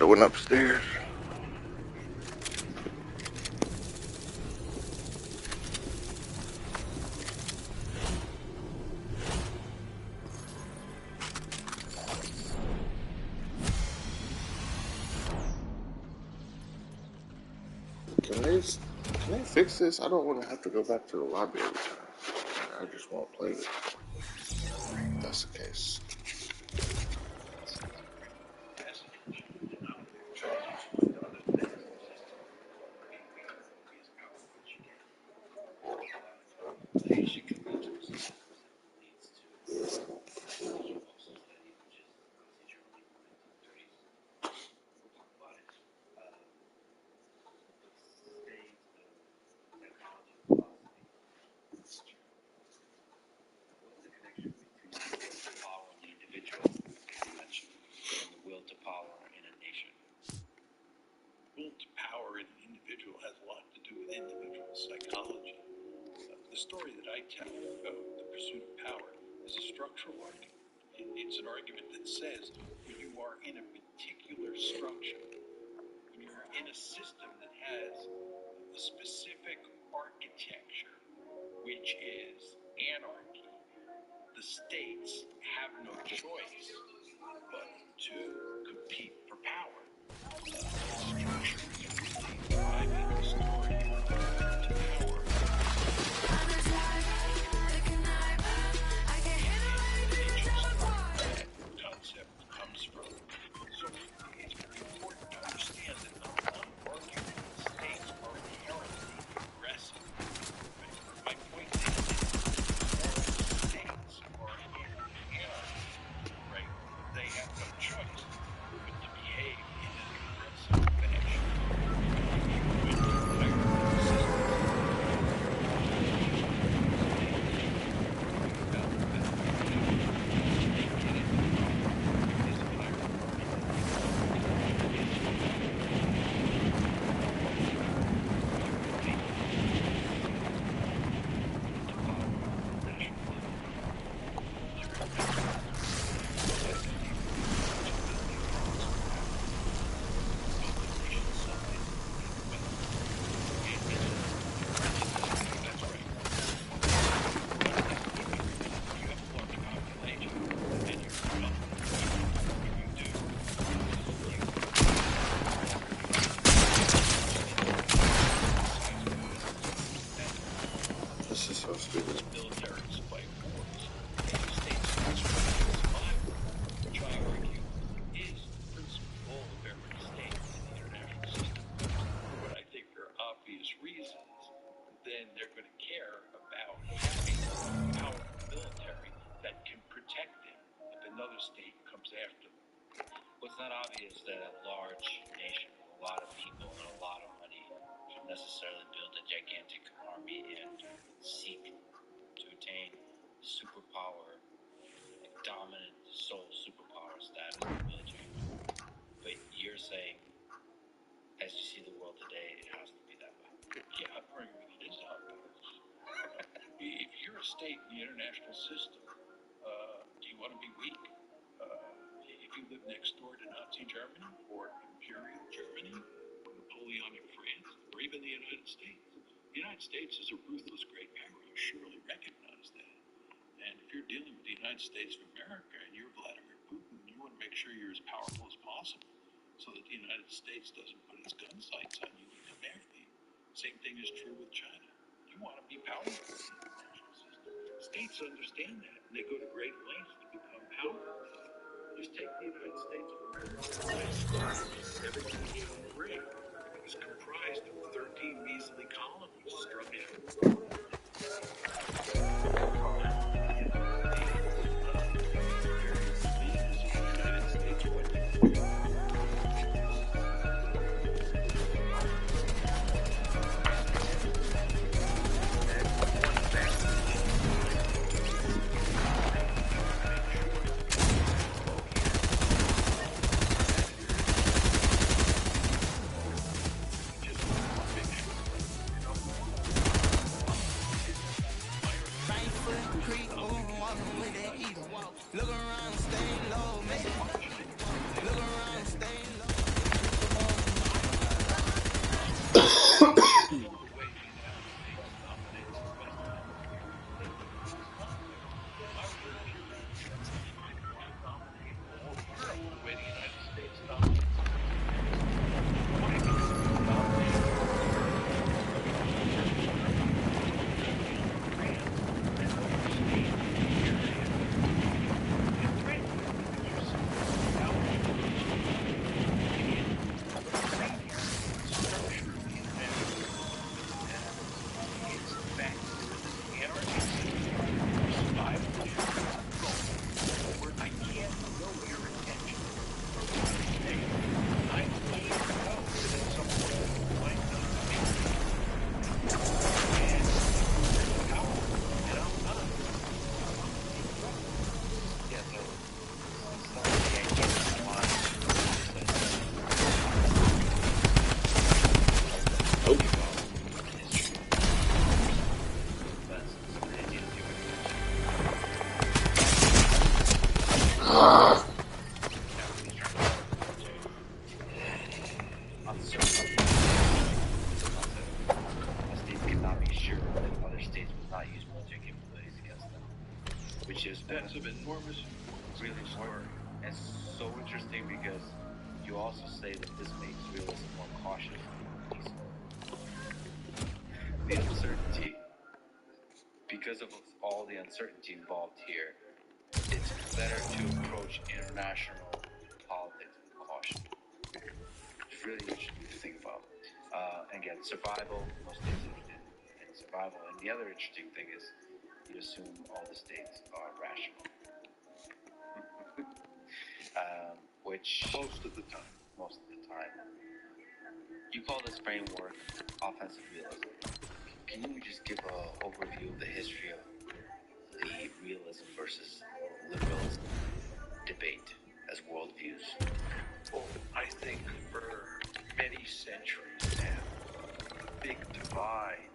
have went upstairs. Can they fix this? I don't want to have to go back to the lobby every time. I just want to play it. If that's the case. Psychology. The story that I tell of the pursuit of power is a structural argument. It's an argument that says when you are in a particular structure, when you're in a system that has a specific architecture, which is anarchy, the states have no choice but to compete for power. Structure is really driving the story to power. Concept comes from. So it's very important to understand that I'm not arguing that states are inherently progressive. Right? My point is that states are inherently anarchy, right? They have no choice but to behave in an aggressive fashion. This is so stupid. Militaries fight wars. The states must survival, which I argue is the principal goal of every state in the international system. For what I think are obvious reasons, then they're going to care about having a powerful military that can protect them if another state comes after them. Well, it's not obvious that a large nation with a lot of people and a lot of money should necessarily build a gigantic army and seek to attain superpower, like dominant sole superpower status in the military. But you're saying, as you see the world today, it has to be that way. Yeah, I'm arguing it is how it goes. If you're a state in the international system, do you want to be weak? If you live next door to Nazi Germany or Imperial Germany or Napoleonic France or even the United States, the United States is a ruthless great power. You surely recognize that. And if you're dealing with the United States of America and you're Vladimir Putin, you want to make sure you're as powerful as possible so that the United States doesn't put its gun sights on you and come after you. Same thing is true with China. You want to be powerful in the international system. States understand that, and they go to great lengths to become powerful. Just take the United States of America. In 1783, it was comprised of 13 measly colonies struck out. A state cannot be sure that other states will not use military capabilities against them, which is That's of enormous importance. really important. And so interesting because you also say that this makes realism more cautious than peaceful. The uncertainty, because of all the uncertainty involved here, it's better to approach international politics with caution. It's really interesting to think about. Again, survival, most states are interested in survival. And the other interesting thing is you assume all the states are rational. Which Most of the time. You call this framework offensive realism. Can you just give an overview of the history of the realism versus liberalism debate as worldviews? Well, I think for many centuries now, the big divide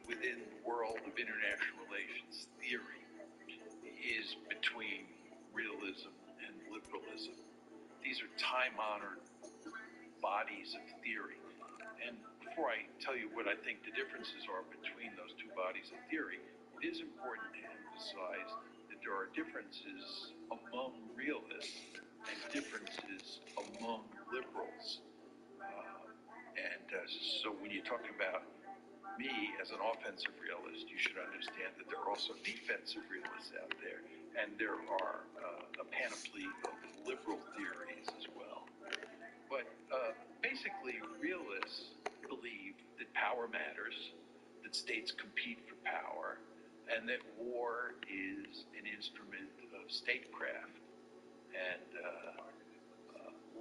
within the world of international relations theory is between realism and liberalism. These are time-honored bodies of theory. And before I tell you what I think the differences are between those two bodies of theory, it is important to emphasize that there are differences among realists and differences among liberals. So when you talk about me as an offensive realist, you should understand that there are also defensive realists out there, and there are a panoply of liberal theories as well. But basically, realists believe that power matters, that states compete for power, and that war is an instrument of statecraft. And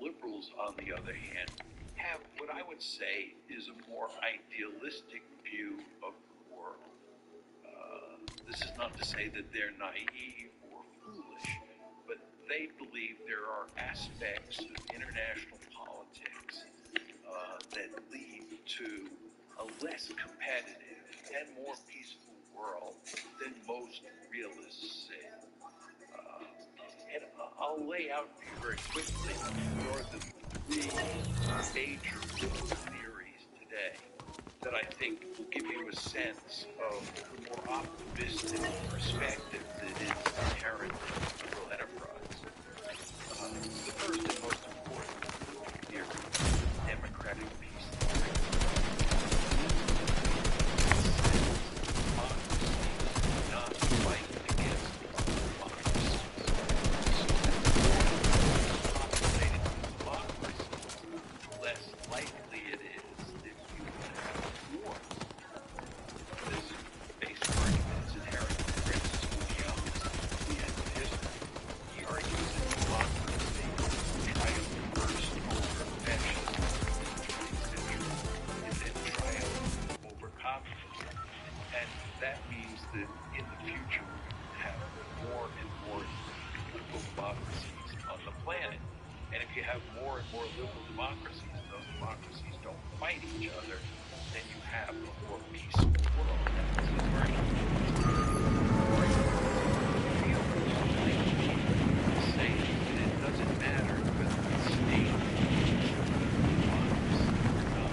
liberals, on the other hand, have what I would say is a more idealistic view of the world. This is not to say that they're naive or foolish, but they believe there are aspects of international politics that lead to a less competitive and more peaceful world than most realists see. And I'll lay out for you very quickly, there are the three major liberal theories today that I think will give you a sense of the more optimistic perspective that is inherent in liberal enterprise. The first and most important liberal theory, democratic peace theory. Democracy not fight against democracy. Less likely it is that you will have war. This basic argument is inherent in Francis Fukuyama's The End of History. He argues that democracy triumphed first over fascism in the 20th century and then triumphed over communism. And that means that in the future we're going to have more and more liberal democracies on the planet. And if you have more and more liberal democracies, and those democracies don't fight each other, then you have a more peaceful world. That's his argument. Say that it doesn't matter whether the state is democracy or not.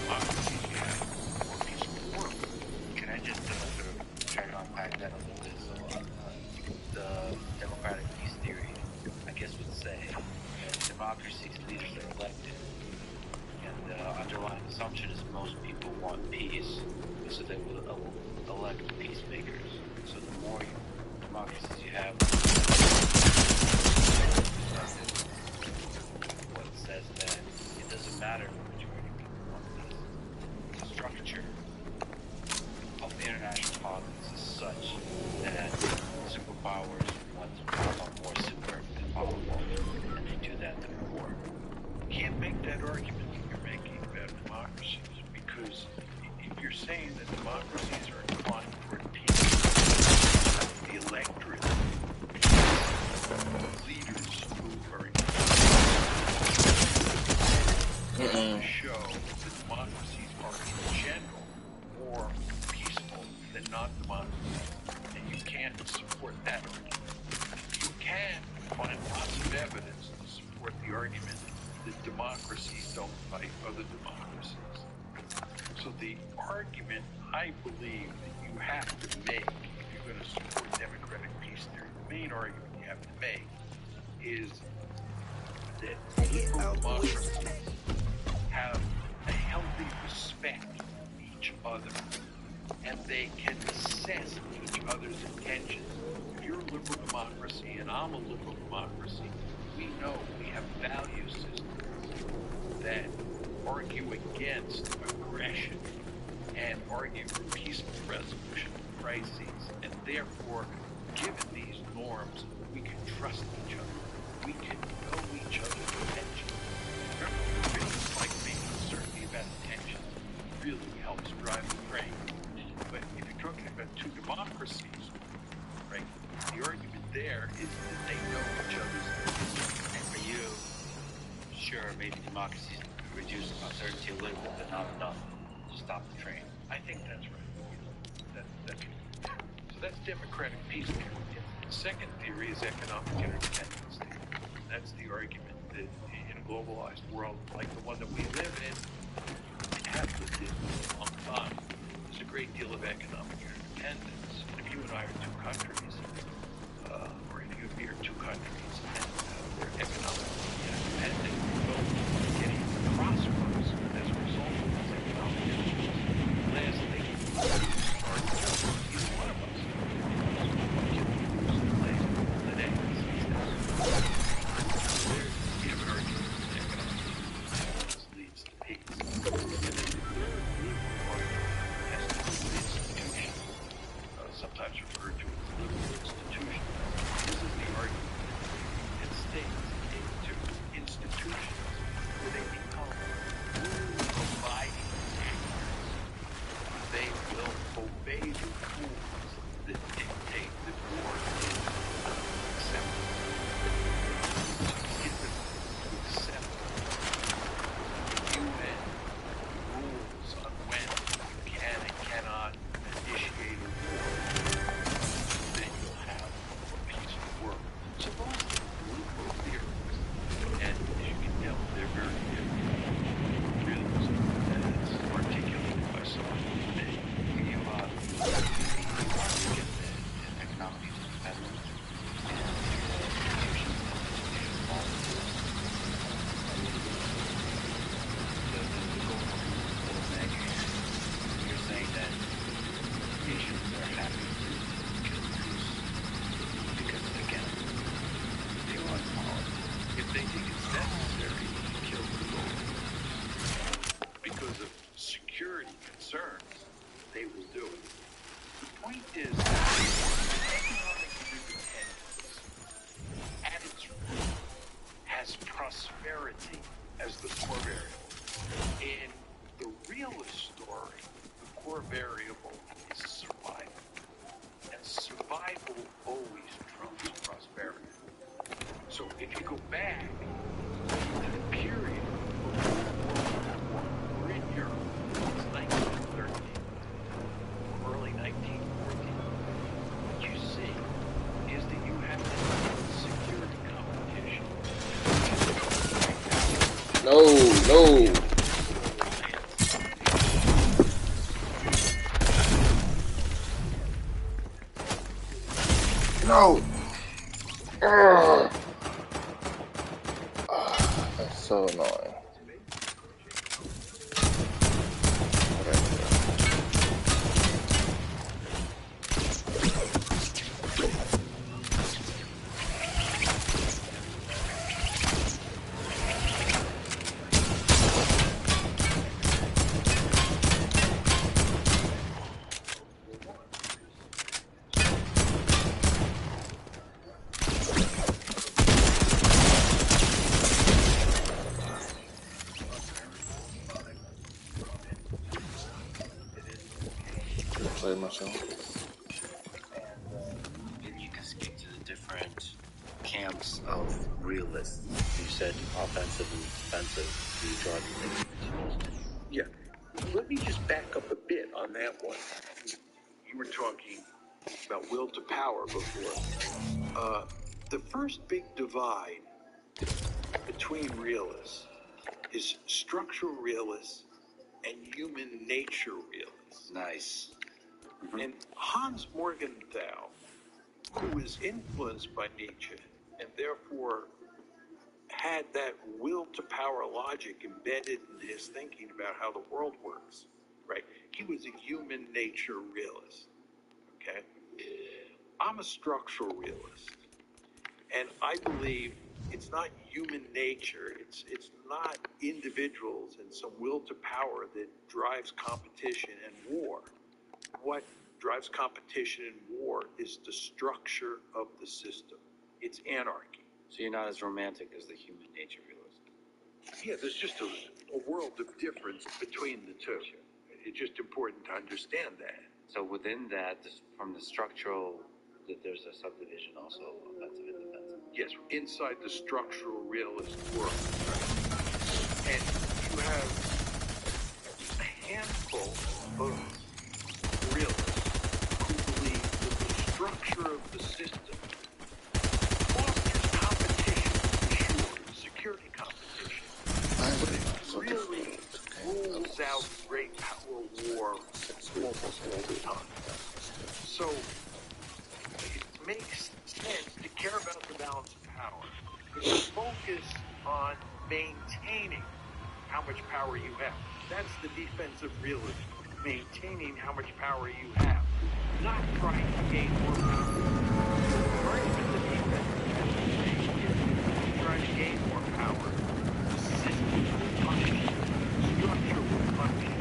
All states behave the same way. Can I just sort of try to unpack that a little bit? So, the democratic peace theory, I guess, would say democracy's leaders are elected, and the underlying assumption is most people want peace, so they will elect peacemakers. So the more democracies you have, what says that it doesn't matter if the majority of people want peace. The structure of international politics is such that superpowers want to become more super and powerful, and they do that through war. You can't make that argument that you're making about democracies, because if you're saying that democracies are inclined toward non-democracies, and you can't support that argument. You can find lots of evidence to support the argument that democracies don't fight other democracies. So the argument, I believe, that you have to make if you're going to support democratic peace theory, the main argument you have to make is that liberal democracies have a healthy respect for each other, and they can assess each other's intentions. If you're a liberal democracy and I'm a liberal democracy, we know we have value systems that argue against aggression and argue for peaceful resolution of crises. And therefore, given these norms, we can trust each other. We can know each other's intentions. Remember, things like making certainty about intentions really helps drive the train. But if you're talking about two democracies, right, the argument there is that they know each other's intentions. And for you, sure, maybe democracies reduce uncertainty a little bit, but not enough to stop the train. I think that's right. That's right. So that's democratic peace theory. The second theory is economic interdependence theory. That's the argument that in a globalized world like the one that we live in and have lived in for a long time, there's a great deal of economic interdependence. If you and I are two countries, or if you and me are two countries, and we're economically interdependent, we're both getting prosperous as a result of this economic interdependence. Last thing you are either one of us can use the land the next. We have an argument that economic interdependence leads to peace. And then the third liberal argument has to do with institutions, sometimes referred to as liberal institutions. This is the argument that states into institutions where they become rule-abiding actors. They will obey the rules that dictate the board is acceptable. To get them to accept the UN rules on when you can and cannot initiate a war, then you'll have a peaceful world. So those are the liberal theories, and as you can tell, they're very different. Really, it's articulated by someone like me. You argue against the economic interdependence and institutions involved. The goal of the thing is you're saying that nations are happy to kill the goose because, again, they want power. If they think it's necessary to kill the gold because of security concerns, they will do it. The point is, economic interdependence at its root has prosperity as the core variable. In the realist story, the core variable is survival. And survival always trumps prosperity. So if you go back to the period before World War I, we're in Europe, it's 1913, or early 1914, what you see is that you have this security competition. No. No. That's so annoying. Play myself. And you can speak to the different camps of realists. You said offensive and defensive. Do you draw the difference? Yeah. Let me just back up a bit on that one. you were talking about will to power before. The first big divide between realists is structural realists and human nature realists. Nice. And Hans Morgenthau, who was influenced by Nietzsche and therefore had that will to power logic embedded in his thinking about how the world works, right? He was a human nature realist, okay? I'm a structural realist, and I believe it's not human nature, it's not individuals and some will to power that drives competition and war. What drives competition and war is the structure of the system. It's anarchy. So you're not as romantic as the human nature realist. Yeah, there's just a world of difference between the two. It's just important to understand that. So within that, from the structural, that there's a subdivision also of offensive and defensive. Yes, inside the structural realist world. And you have a handful of realists who believe that the structure of the system fosters competition, for sure, security competition. But it really rules out great power war almost all the time. So it makes sense to care about the balance of power. But to focus on maintaining how much power you have. That's the defensive realism. Maintaining how much power you have. Not trying to gain more power. Part of the defensive is trying to gain more power. The system will punish you. Structure will punish you.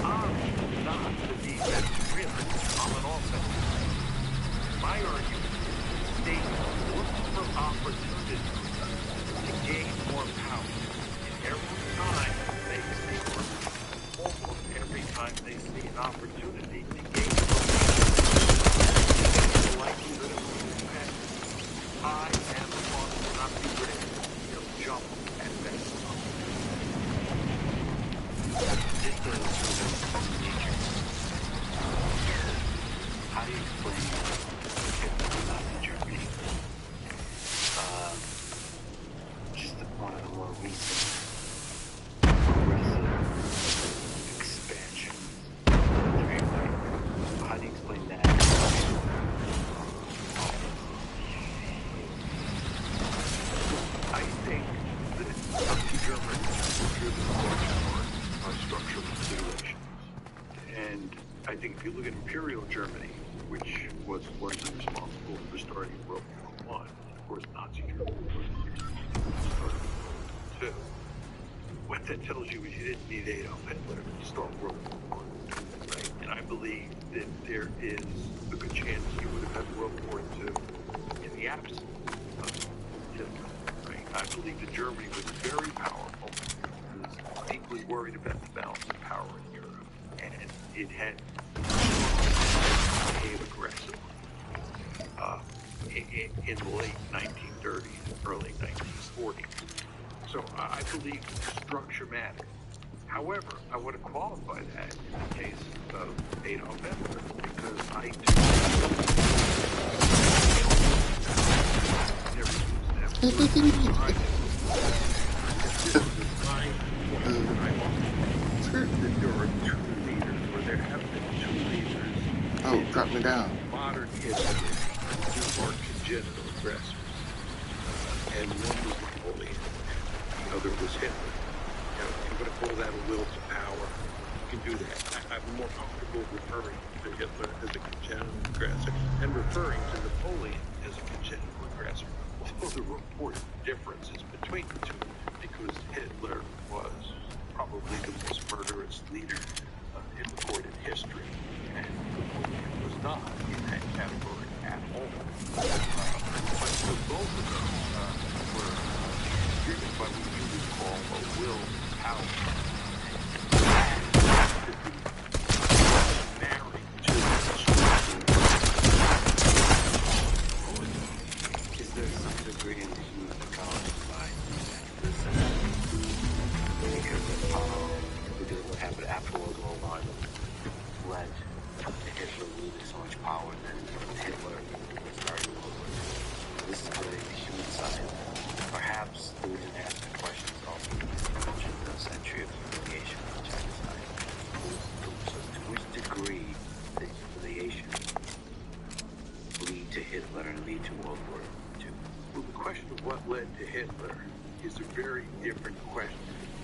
I'm not the defensive realist. I'm an offensive realist. My argument is they look for opportunities to gain more power. And every time they see one, almost every time they see an opportunity to gain more power, the likelihood of success is high and the cost will not be great. They'll jump at that. Just to nature. How do you explain Nazi Germany? Just one of the more recent progressive expansion. How do you explain that? I think that Nazi Germany was driven by structural considerations. And I think if you look at Imperial Germany, which was largely responsible for starting World War I, of course Nazi Germany was responsible for starting World War II. What that tells you is you didn't need Adolf Hitler to start World War I, right? And I believe that there is a good chance you would have had World War II in the absence of Hitler, right? I believe that Germany was very powerful, was deeply worried about the balance of power in Europe, and it had behaved aggressively in the late 1930s and early 1940s. So I believe structure matters. However, I want to qualify that in the case of Adolf Hitler, because I there are two leaders, or there have been two leaders. Oh, drop me down. Modern history who are congenital aggressors. And one was Napoleon, the other was Hitler. Now, if you want to call that a will to power, you can do that. I'm more comfortable referring to Hitler as a congenital aggressor and referring to Napoleon as a congenital aggressor. Although there were important differences between the two, because Hitler was probably the most murderous leader in recorded history, and Napoleon was not in that category at all. But both of them were driven by what you would call a will to power. Married to Is there some degree in the human ecology by this? Because of what happened after World War I led power than Hitler started World War II. This is really the human side. Perhaps we didn't ask the questions also mentioned the century of humiliation on China's side. So to which degree did humiliation lead to Hitler and lead to World War II? Well, the question of what led to Hitler is a very different question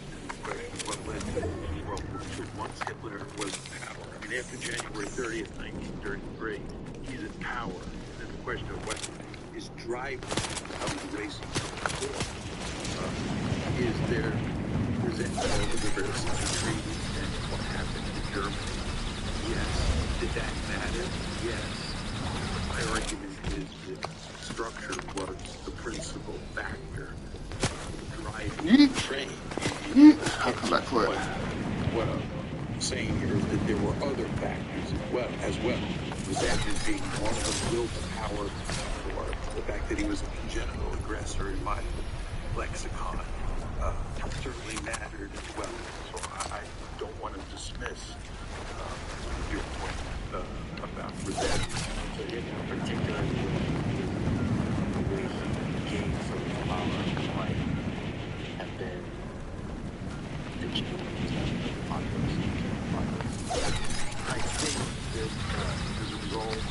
than the question of what led to World War II. Once Hitler was in power, I mean, after January 30th, 1933, he's in power. And then the question of what is driving how the race is there resentment over the Versailles Treaty and what happened to Germany? Yes. Did that matter? Yes. My argument is that structure was the principal factor driving the train. I'll come back for it. What I'm saying here is that there were other factors as well. Resentment being one of them, will to power, or the fact that he was a congenital aggressor in my lexicon certainly mattered as well. So I don't want to dismiss your point about resentment. So particularly the way he gained from the power might have been the key to population. I think that as a result of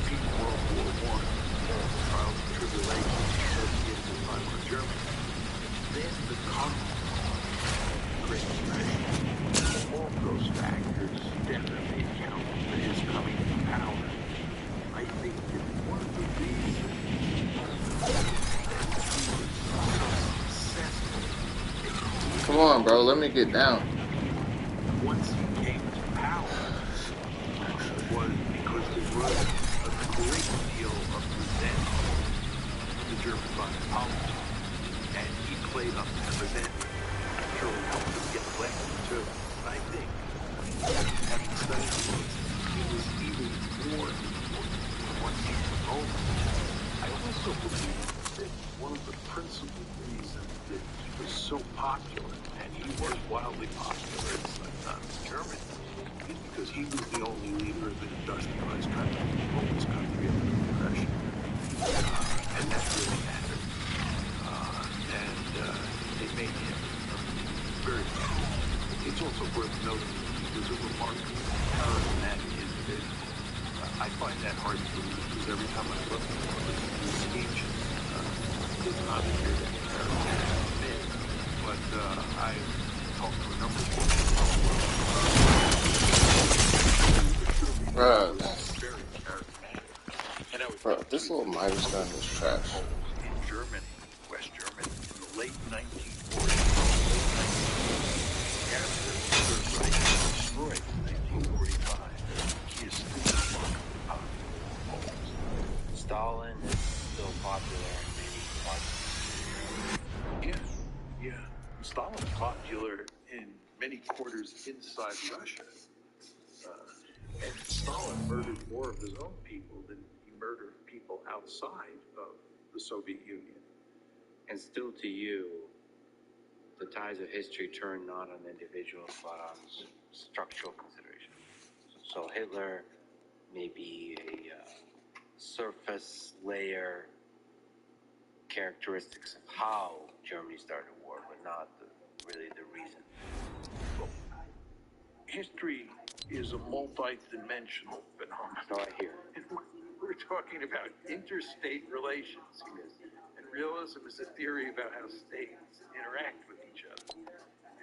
defeating World War I, trials and tribulations associated with time on Germany, then the conflict, Great Depression, all those factors definitely account for his coming to power. I think that one of the reasons that he was so successful. Come on, bro. Let me get down. Once he came to power, was because there was a great deal of resentment in the German foreign policy, and he played up that resentment. Surely helped him get elected too. I think, having studied this, it was even more important once he took over. I also believe that one of the principal reasons that he was so popular, and he was wildly popular in Germany, is because he was the only leader of an industrialized country, the oldest country of the Depression. And that really mattered. They made him very powerful. It's also worth noting that he was a remarkably charismatic individual. I find that hard to believe because every time I look at his speeches, it's not as good as charismatic. But I've talked to a number of people. Bro, Very charismatic. And I would bro, this little Midas gun is trash. in Germany, West Germany, in the late 1940s, after the Third Reich was destroyed in 1945, he is still remarkably popular. Stalin is still popular in many parts of the Yeah, yeah. Stalin was popular in many quarters inside Russia. And Stalin murdered more of his own people than he murdered people outside of the Soviet Union. And still to you, the ties of history turn not on individuals but on structural considerations. So Hitler may be a surface layer characteristics of how Germany started a war, but not really the reason. Well, history is a multi-dimensional phenomenon. So I hear. And we're talking about interstate relations. And realism is a theory about how states interact with each other.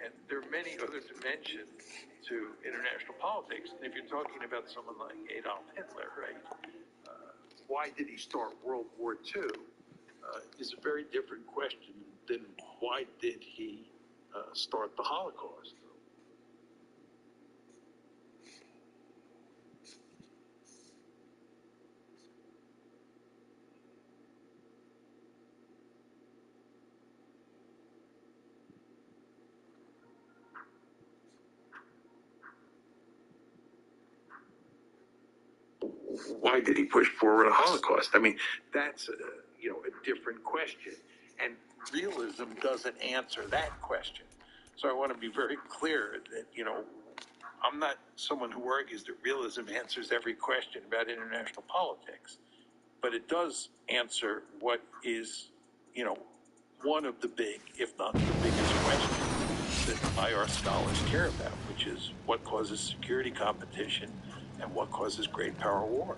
And there are many other dimensions to international politics. And if you're talking about someone like Adolf Hitler, right? Why did he start World War II? Is a very different question than why did he start the Holocaust? Why did he push forward a Holocaust? I mean, that's a different question, and realism doesn't answer that question. So I want to be very clear that I'm not someone who argues that realism answers every question about international politics, but it does answer what is, one of the big, if not the biggest questions that IR scholars care about, which is what causes security competition and what causes great power war.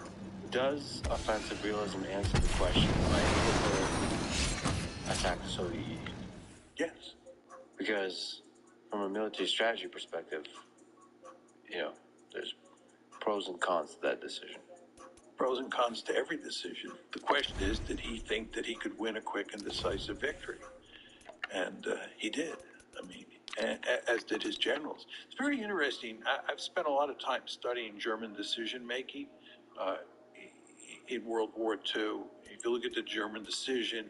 Does offensive realism answer the question why Hitler attacked the Soviet Union? Yes. Because from a military strategy perspective, there's pros and cons to that decision. Pros and cons to every decision. The question is, did he think that he could win a quick and decisive victory? And he did. I mean, as did his generals. It's very interesting. I've spent a lot of time studying German decision-making in World War II. If you look at the German decision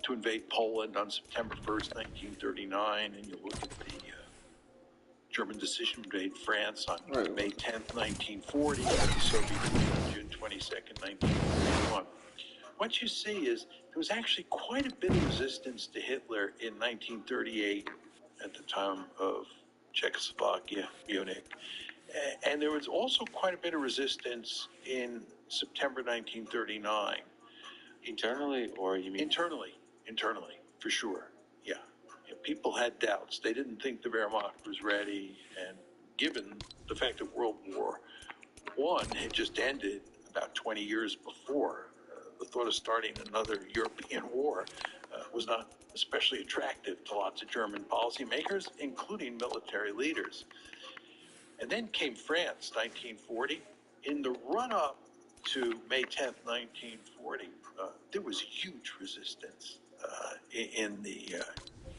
to invade Poland on September 1st, 1939, and you look at the German decision to invade France on May 10th, 1940, and the Soviet Union on June 22nd, 1941. What you see is there was actually quite a bit of resistance to Hitler in 1938 at the time of Czechoslovakia, Munich. And there was also quite a bit of resistance in September 1939. Internally, or you mean? Internally, for sure, yeah. People had doubts. They didn't think the Wehrmacht was ready, and given the fact that World War I had just ended about 20 years before, the thought of starting another European war was not especially attractive to lots of German policymakers, including military leaders. And then came France, 1940. In the run-up to May 10th, 1940, there was huge resistance in the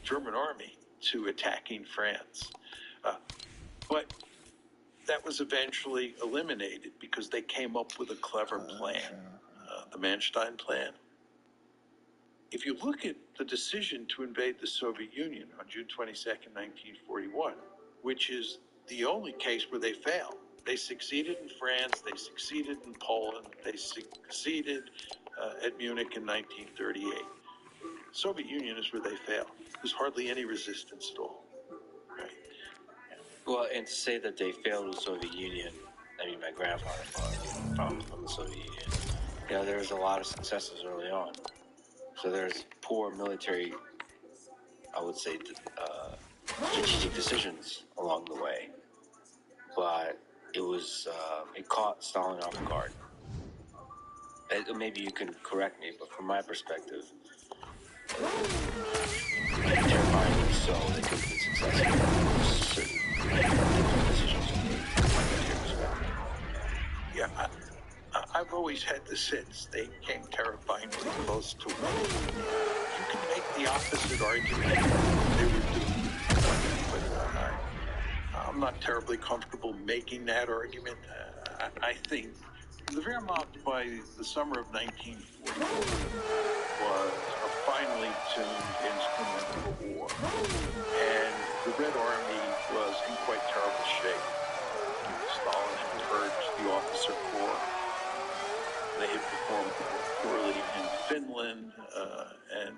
German army to attacking France. But that was eventually eliminated because they came up with a clever plan, the Manstein Plan. If you look at the decision to invade the Soviet Union on June 22nd, 1941, which is the only case where they failed. They succeeded in France, they succeeded in Poland, they succeeded at Munich in 1938. Soviet Union is where they failed. There's hardly any resistance at all. Right? Well, and to say that they failed the Soviet Union, I mean, my grandfather fought from the Soviet Union. There was a lot of successes early on. So there's poor military, I would say, strategic decisions along the way. But it caught Stalin off guard. Maybe you can correct me, but from my perspective, terrifyingly so, they could have been successful. Certain decisions made. Yeah, I've always had the sense they came terrifyingly close to winning. You can make the opposite argument. They were doomed. But I'm not terribly comfortable making that argument. I think the Wehrmacht by the summer of 1944 was a finely tuned instrument of war. And the Red Army was in quite terrible shape. Stalin had purged the officer corps. They had performed poorly in Finland, and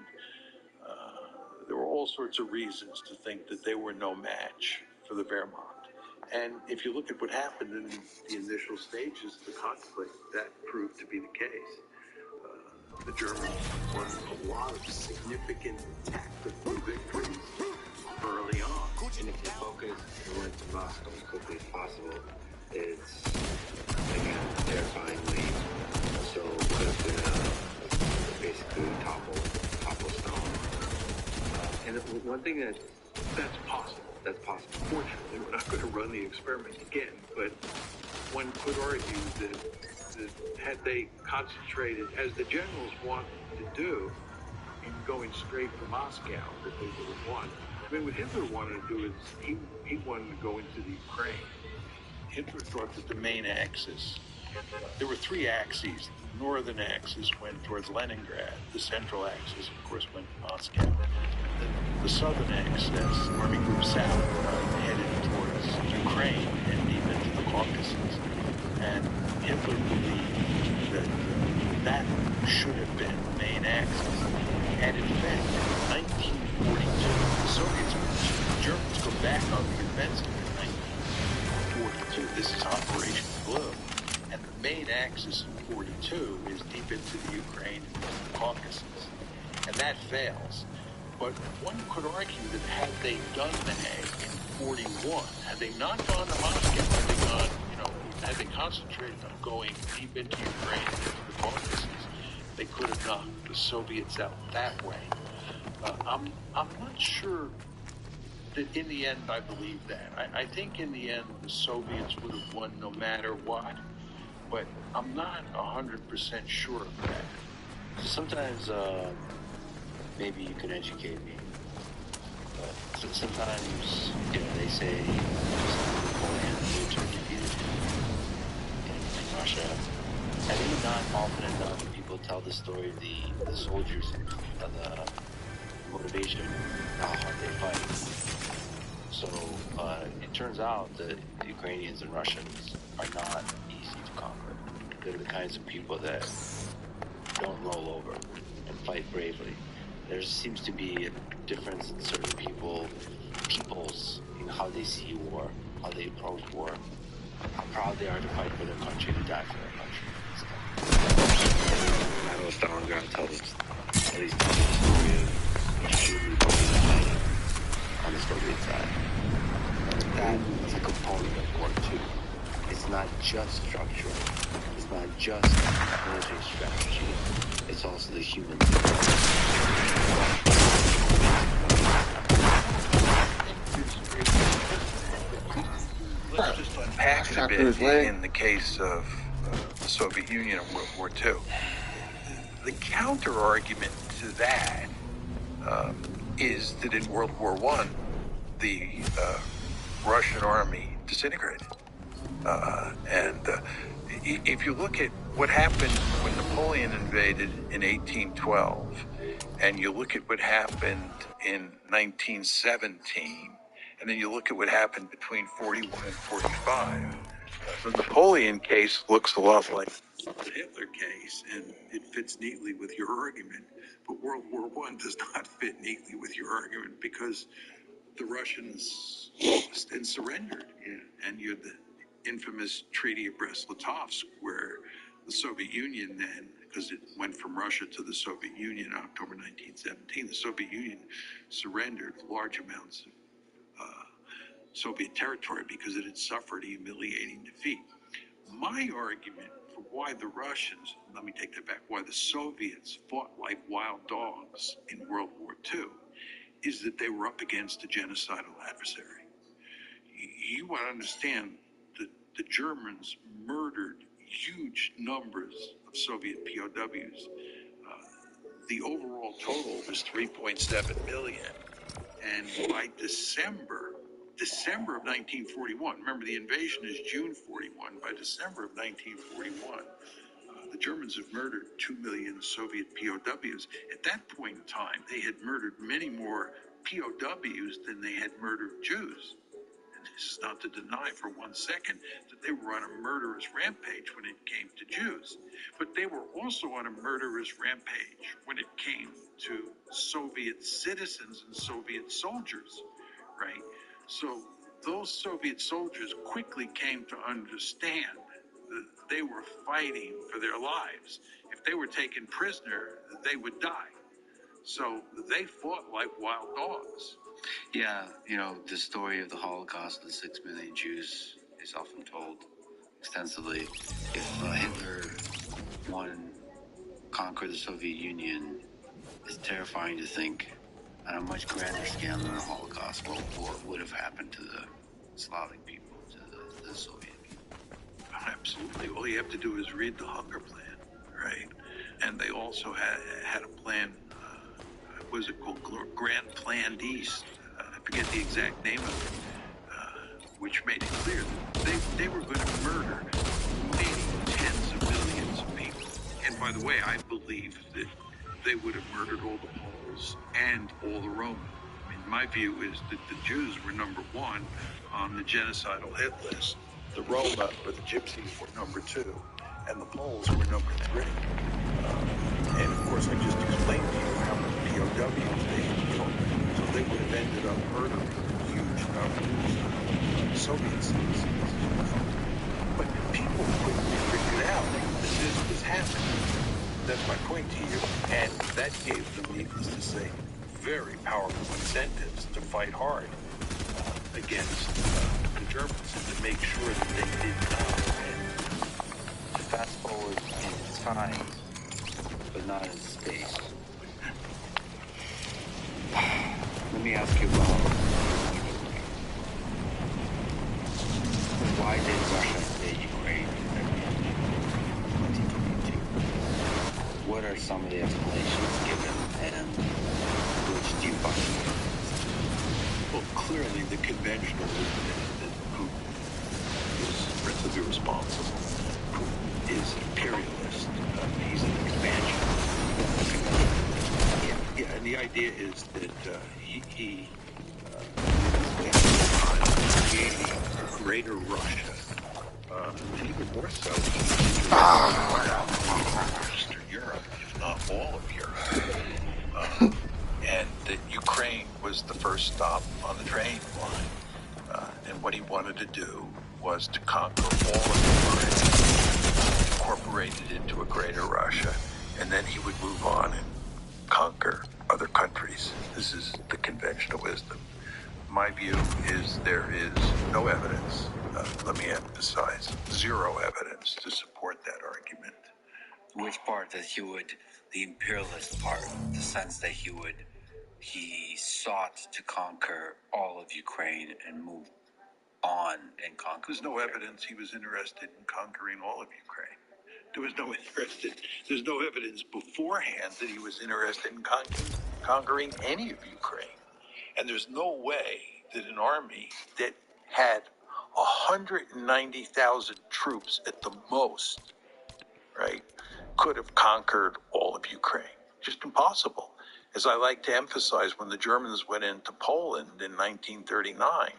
there were all sorts of reasons to think that they were no match for the Wehrmacht. And if you look at what happened in the initial stages of the conflict, that proved to be the case. The Germans won a lot of significant tactical victories early on. And if you focus and went to Moscow as quickly as possible, it's, again, terrifyingly so it's going to basically topple Stalin. And one thing that's possible. Fortunately, we're not going to run the experiment again, but one could argue that had they concentrated, as the generals wanted to do, in going straight for Moscow, that they would have won. I mean, what Hitler wanted to do is he wanted to go into the Ukraine. Hitler thought that the main axis, there were three axes. The northern axis went towards Leningrad. The central axis, of course, went to Moscow. The southern axis, Army Group South, headed towards Ukraine and even to the Caucasus. And Hitler believed that that should have been the main axis. And in fact, in 1942, the Soviets, the Germans go back on the offensive in Operation Blue. And the main axis in 42 is deep into the Ukraine and the Caucasus. And that fails. But one could argue that had they done that in 41, had they not gone to Moscow, had they gone, had they concentrated on going deep into Ukraine and into the Caucasus, they could have knocked the Soviets out that way. I'm not sure that in the end I believe that. I think in the end the Soviets would have won no matter what, but I'm not 100% sure of that. So sometimes, maybe you can educate me. But sometimes, they say Napoleon defeated in Russia. I think not often enough people tell the story of the soldiers, of the motivation, how hard they fight. So it turns out that the Ukrainians and Russians are not easy to conquer. They're the kinds of people that don't roll over and fight bravely. There seems to be a difference in certain peoples in how they see war, how they approach war, how proud they are to fight for their country, to die for their country. I know Stalingrad tells at least the story of extremely fighting on the Soviet side. That is a component of war too. It's not just structural. It's not just military strategy. It's also the human. Let's just unpack it a bit in the case of the Soviet Union and World War II. The counter-argument to that is that in World War I, the Russian army disintegrated. If you look at what happened when Napoleon invaded in 1812, and you look at what happened in 1917, and then you look at what happened between 41 and 45, the Napoleon case looks a lot like the Hitler case, and it fits neatly with your argument. But World War I does not fit neatly with your argument because the Russians lost and surrendered. Yeah. And you had the infamous Treaty of Brest-Litovsk, where the Soviet Union then, because it went from Russia to the Soviet Union in October 1917, the Soviet Union surrendered large amounts of Soviet territory because it had suffered a humiliating defeat. My argument for why the Russians, let me take that back, why the Soviets fought like wild dogs in World War II is that they were up against a genocidal adversary. You want to understand that the Germans murdered huge numbers of Soviet POWs. The overall total was 3.7 million. And by December of 1941, remember the invasion is June 41, by December of 1941, the Germans have murdered 2 million Soviet POWs. At that point in time, they had murdered many more POWs than they had murdered Jews. And this is not to deny for 1 second that they were on a murderous rampage when it came to Jews. But they were also on a murderous rampage when it came to Soviet citizens and Soviet soldiers, right? So those Soviet soldiers quickly came to understand that they were fighting for their lives. If they were taken prisoner, they would die. So they fought like wild dogs. Yeah, the story of the Holocaust of the 6 million Jews is often told extensively. If Hitler conquered the Soviet Union, it's terrifying to think on a much grander scale than the Holocaust what would have happened to the Slavic people, to the Soviet people. Absolutely. All you have to do is read the Hunger Plan, right? And they also had a plan, what is it called? Grand Plan East. I forget the exact name of it, which made it clear that they were going to murder many tens of millions of people. And by the way, I believe that they would have murdered all the Poles and all the Roma. I mean, my view is that the Jews were number one on the genocidal hit list. The Roma, or the Gypsies, were number two, and the Poles were number three. And of course, I just explained to you how many POWs they had killed. So they would have ended up murdering huge numbers of Soviet citizens. That's my point to you. And that gave them, needless to say, very powerful incentives to fight hard against the Germans and to make sure that they did not win. To fast forward in time, but not in space. Let me ask you about why did Russia invade Ukraine in 2022? What are some of the explanations given, and which do you find more? Well, clearly the conventional wisdom is that Putin is principally responsible. Putin is an imperialist. He's an expansionist. Yeah, and the idea is that he creating a greater Russia, and even more so, Eastern Europe, if not all of Europe. And that Ukraine was the first stop on the train line. And what he wanted to do was to conquer all of Ukraine, incorporate it into a greater Russia, and then he would move on and conquer other countries. This is the conventional wisdom. My view is there is no evidence, let me emphasize, zero evidence to support that argument. Which part that the imperialist part, the sense that he sought to conquer all of Ukraine and move on and conquer? There's no evidence he was interested in conquering all of Ukraine. There's no evidence beforehand that he was interested in conquering any of Ukraine. And there's no way that an army that had 190,000 troops at the most, right, could have conquered all of Ukraine. Just impossible. As I like to emphasize, when the Germans went into Poland in 1939,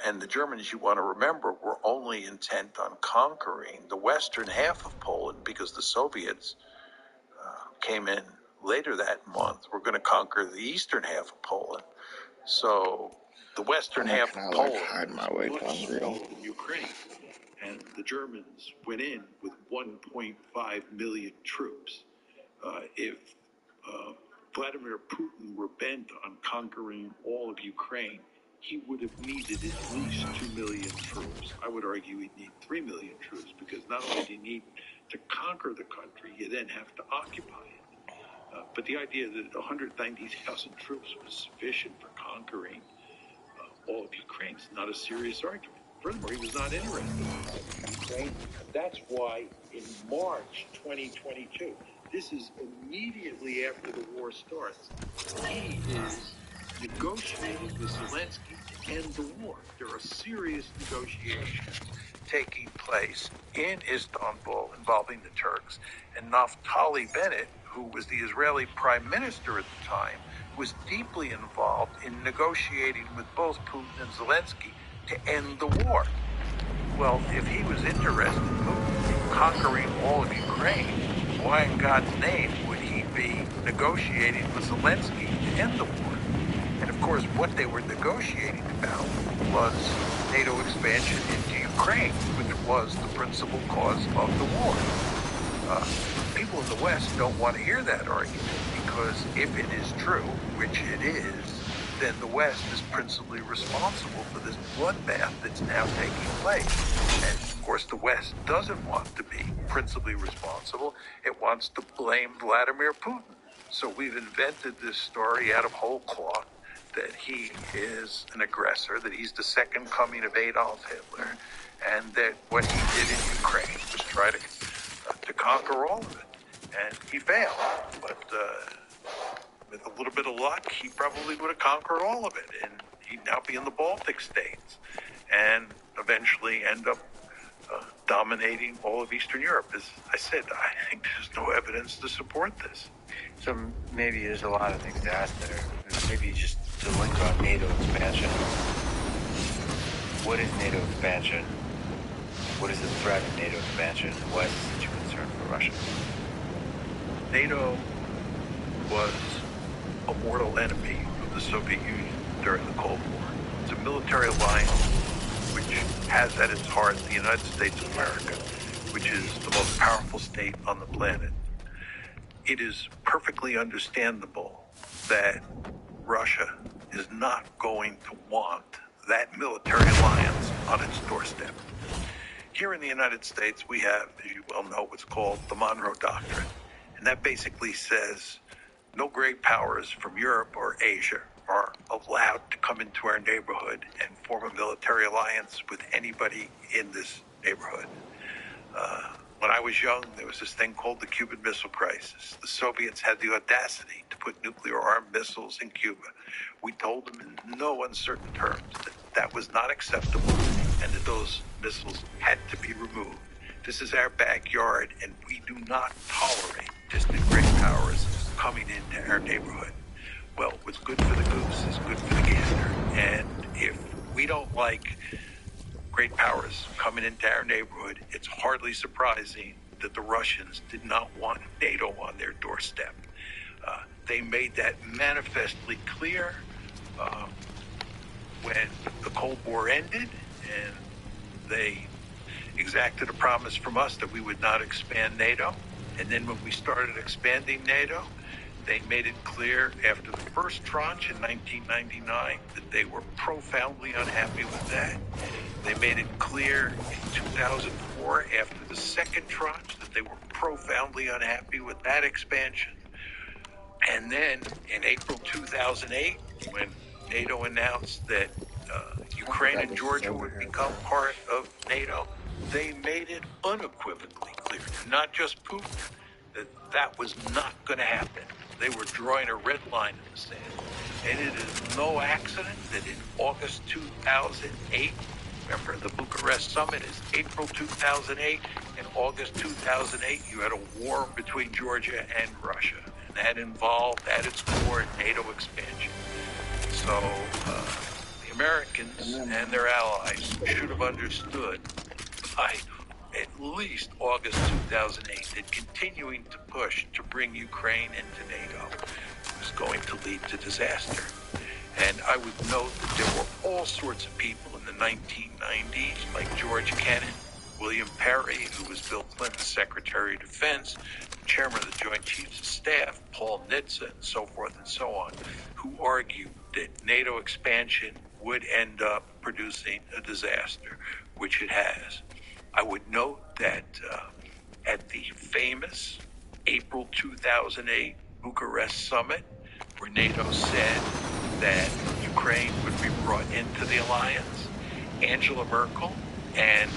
and the Germans, you want to remember, were only intent on conquering the western half of Poland because the Soviets came in later that month. We're going to conquer the eastern half of Poland. So the western half of Poland hide my way was much to smaller than Ukraine. And the Germans went in with 1.5 million troops. If Vladimir Putin were bent on conquering all of Ukraine, he would have needed at least 2 million troops. I would argue he'd need 3 million troops, because not only do you need to conquer the country, you then have to occupy it. But the idea that 190,000 troops was sufficient for conquering all of Ukraine is not a serious argument. Furthermore, he was not interested in Ukraine. That's why in March 2022, this is immediately after the war starts, he is negotiating with Zelensky to end the war. There are serious negotiations taking place in Istanbul involving the Turks, and Naftali Bennett, who was the Israeli prime minister at the time, was deeply involved in negotiating with both Putin and Zelensky to end the war. Well, if he was interested, Putin, in conquering all of Ukraine, why in God's name would he be negotiating with Zelensky to end the war? And of course, what they were negotiating about was NATO expansion into Ukraine, which was the principal cause of the war. People in the West don't want to hear that argument, because if it is true, which it is, then the West is principally responsible for this bloodbath that's now taking place. And of course, the West doesn't want to be principally responsible. It wants to blame Vladimir Putin. So we've invented this story out of whole cloth that he is an aggressor, that he's the second coming of Adolf Hitler, and that what he did in Ukraine was try to conquer all of it. And he failed, but with a little bit of luck, he probably would have conquered all of it, and he'd now be in the Baltic states, and eventually end up dominating all of Eastern Europe. As I said, I think there's no evidence to support this. So maybe there's a lot of things to ask there. Maybe just to link on NATO expansion. What is NATO expansion? What is the threat of NATO expansion? Why is this such a concern for Russia? NATO was a mortal enemy of the Soviet Union during the Cold War. It's a military alliance which has at its heart the United States of America, which is the most powerful state on the planet. it is perfectly understandable that Russia is not going to want that military alliance on its doorstep. Here in the United States, we have, as you well know, what's called the Monroe Doctrine. And that basically says no great powers from Europe or Asia are allowed to come into our neighborhood and form a military alliance with anybody in this neighborhood. When I was young, there was this thing called the Cuban Missile Crisis. The Soviets had the audacity to put nuclear-armed missiles in Cuba. We told them in no uncertain terms that that was not acceptable and that those missiles had to be removed. This is our backyard, and we do not tolerate distant great powers coming into our neighborhood. Well, what's good for the goose is good for the gander. And if we don't like great powers coming into our neighborhood, it's hardly surprising that the Russians did not want NATO on their doorstep. They made that manifestly clear when the Cold War ended, and they exacted a promise from us that we would not expand NATO. And then when we started expanding NATO, they made it clear after the first tranche in 1999 that they were profoundly unhappy with that. They made it clear in 2004 after the second tranche that they were profoundly unhappy with that expansion. And then in April 2008, when NATO announced that Ukraine and Georgia would become part of NATO, they made it unequivocally clear, not just Putin, that that was not going to happen. They were drawing a red line in the sand. And it is no accident that in August 2008, remember the Bucharest summit is April 2008, in August 2008, you had a war between Georgia and Russia. And that involved, at its core, NATO expansion. So the Americans and their allies should have understood by at least August 2008 that continuing to push to bring Ukraine into NATO was going to lead to disaster. And I would note that there were all sorts of people in the 1990s, like George Kennan, William Perry, who was Bill Clinton's Secretary of Defense, Chairman of the Joint Chiefs of Staff, Paul Nitze, and so forth and so on, who argued that NATO expansion would end up producing a disaster, which it has. I would note that at the famous April 2008 Bucharest summit, where NATO said that Ukraine would be brought into the alliance, Angela Merkel and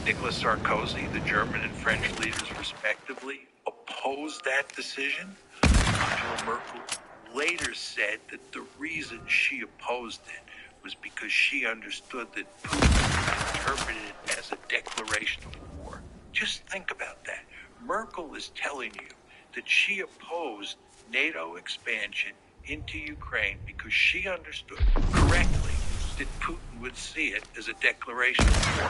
Nicolas Sarkozy, the German and French leaders respectively, opposed that decision. Angela Merkel later said that the reason she opposed it was because she understood that Putin interpreted it as a declaration of war. Just think about that. Merkel is telling you that she opposed NATO expansion into Ukraine because she understood correctly that Putin would see it as a declaration of war.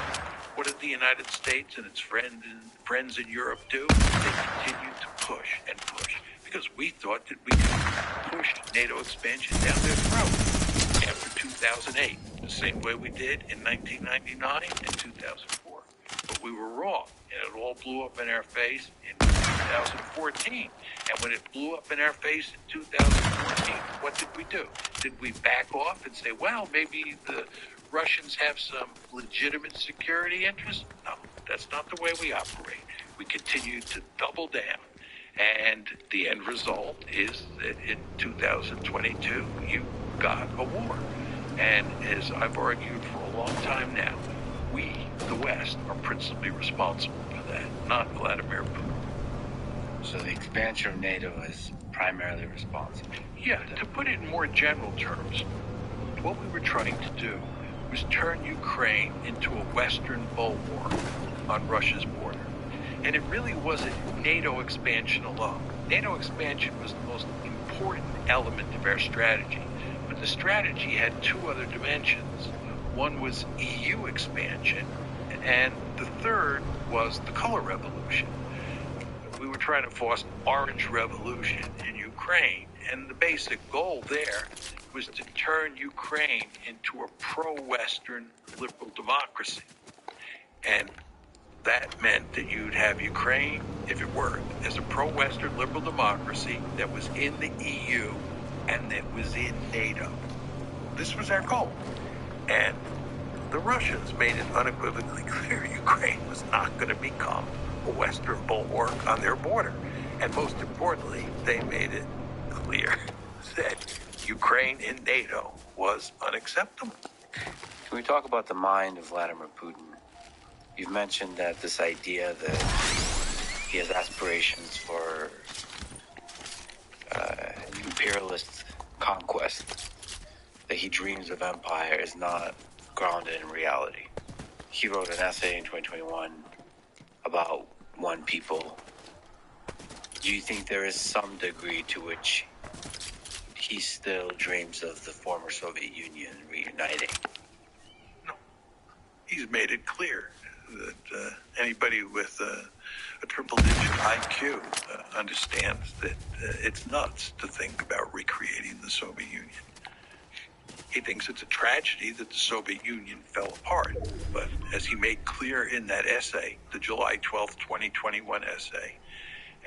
What did the United States and its friends in Europe do? They continued to push and push because we thought that we could push NATO expansion down their throat after 2008, the same way we did in 1999 and 2004. But we were wrong, and it all blew up in our face in 2014. And when it blew up in our face in 2014, what did we do? Did we back off and say, well, maybe the Russians have some legitimate security interests? No, that's not the way we operate. We continue to double down. And the end result is that in 2022, you got a war. And as I've argued for a long time now, we, the West, are principally responsible for that, not Vladimir Putin. So the expansion of NATO is primarily responsible. Yeah, to put it in more general terms, what we were trying to do was turn Ukraine into a Western bulwark on Russia's border. And it really wasn't NATO expansion alone. NATO expansion was the most important element of our strategy. But the strategy had two other dimensions. One was EU expansion, and the third was the color revolution. We were trying to force an orange revolution in Ukraine, and the basic goal there was to turn Ukraine into a pro-Western liberal democracy. And That meant that you'd have Ukraine, if it worked, as a pro-Western liberal democracy that was in the EU and that was in NATO. This was our goal. And the Russians made it unequivocally clear Ukraine was not going to become a Western bulwark on their border. And most importantly, they made it clear that Ukraine in NATO was unacceptable. Can we talk about the mind of Vladimir Putin? You've mentioned that this idea that he has aspirations for imperialist conquest, that he dreams of empire, is not grounded in reality. He wrote an essay in 2021 about one people. Do you think there is some degree to which he still dreams of the former Soviet Union reuniting? No. He's made it clear that anybody with a triple-digit IQ understands that it's nuts to think about recreating the Soviet Union. He thinks it's a tragedy that the Soviet Union fell apart. But as he made clear in that essay, the July 12th, 2021 essay,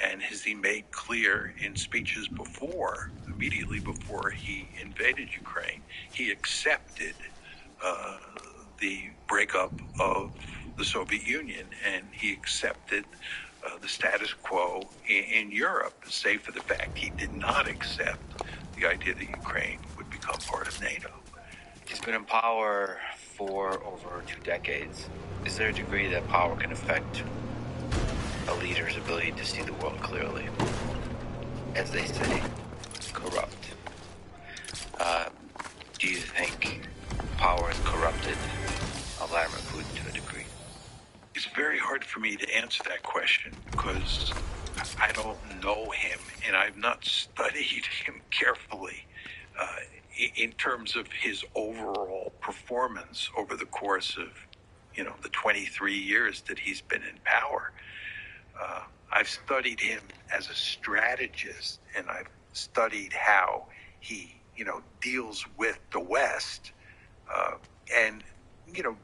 and as he made clear in speeches before, immediately before he invaded Ukraine, he accepted the breakup of the Soviet Union, and he accepted the status quo in Europe, save for the fact he did not accept the idea that Ukraine would become part of NATO. He's been in power for over 2 decades. Is there a degree that power can affect a leader's ability to see the world clearly? As they say, corrupt. Do you think power has corrupted Vladimir Putin to a degree? It's very hard for me to answer that question because I don't know him and I've not studied him carefully in terms of his overall performance over the course of, the 23 years that he's been in power. I've studied him as a strategist, and I've studied how he, deals with the West, and,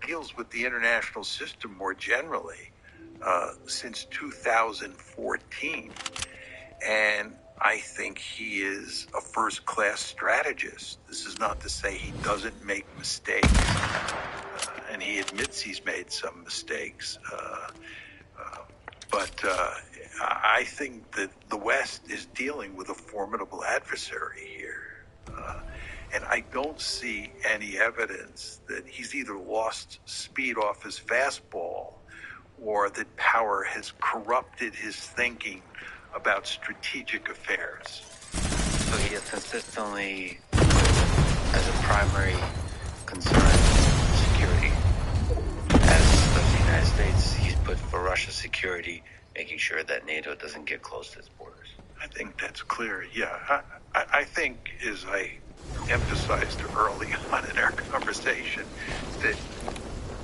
deals with the international system more generally, since 2014. And I think he is a first-class strategist. This is not to say he doesn't make mistakes, and he admits he's made some mistakes. But I think that the West is dealing with a formidable adversary here. And I don't see any evidence that he's either lost speed off his fastball or that power has corrupted his thinking about strategic affairs. So he has consistently put as a primary concern security. As of the United States, he's put for Russia's security, making sure that NATO doesn't get close to its borders. I think that's clear, yeah. I think, as I emphasized early on in our conversation, that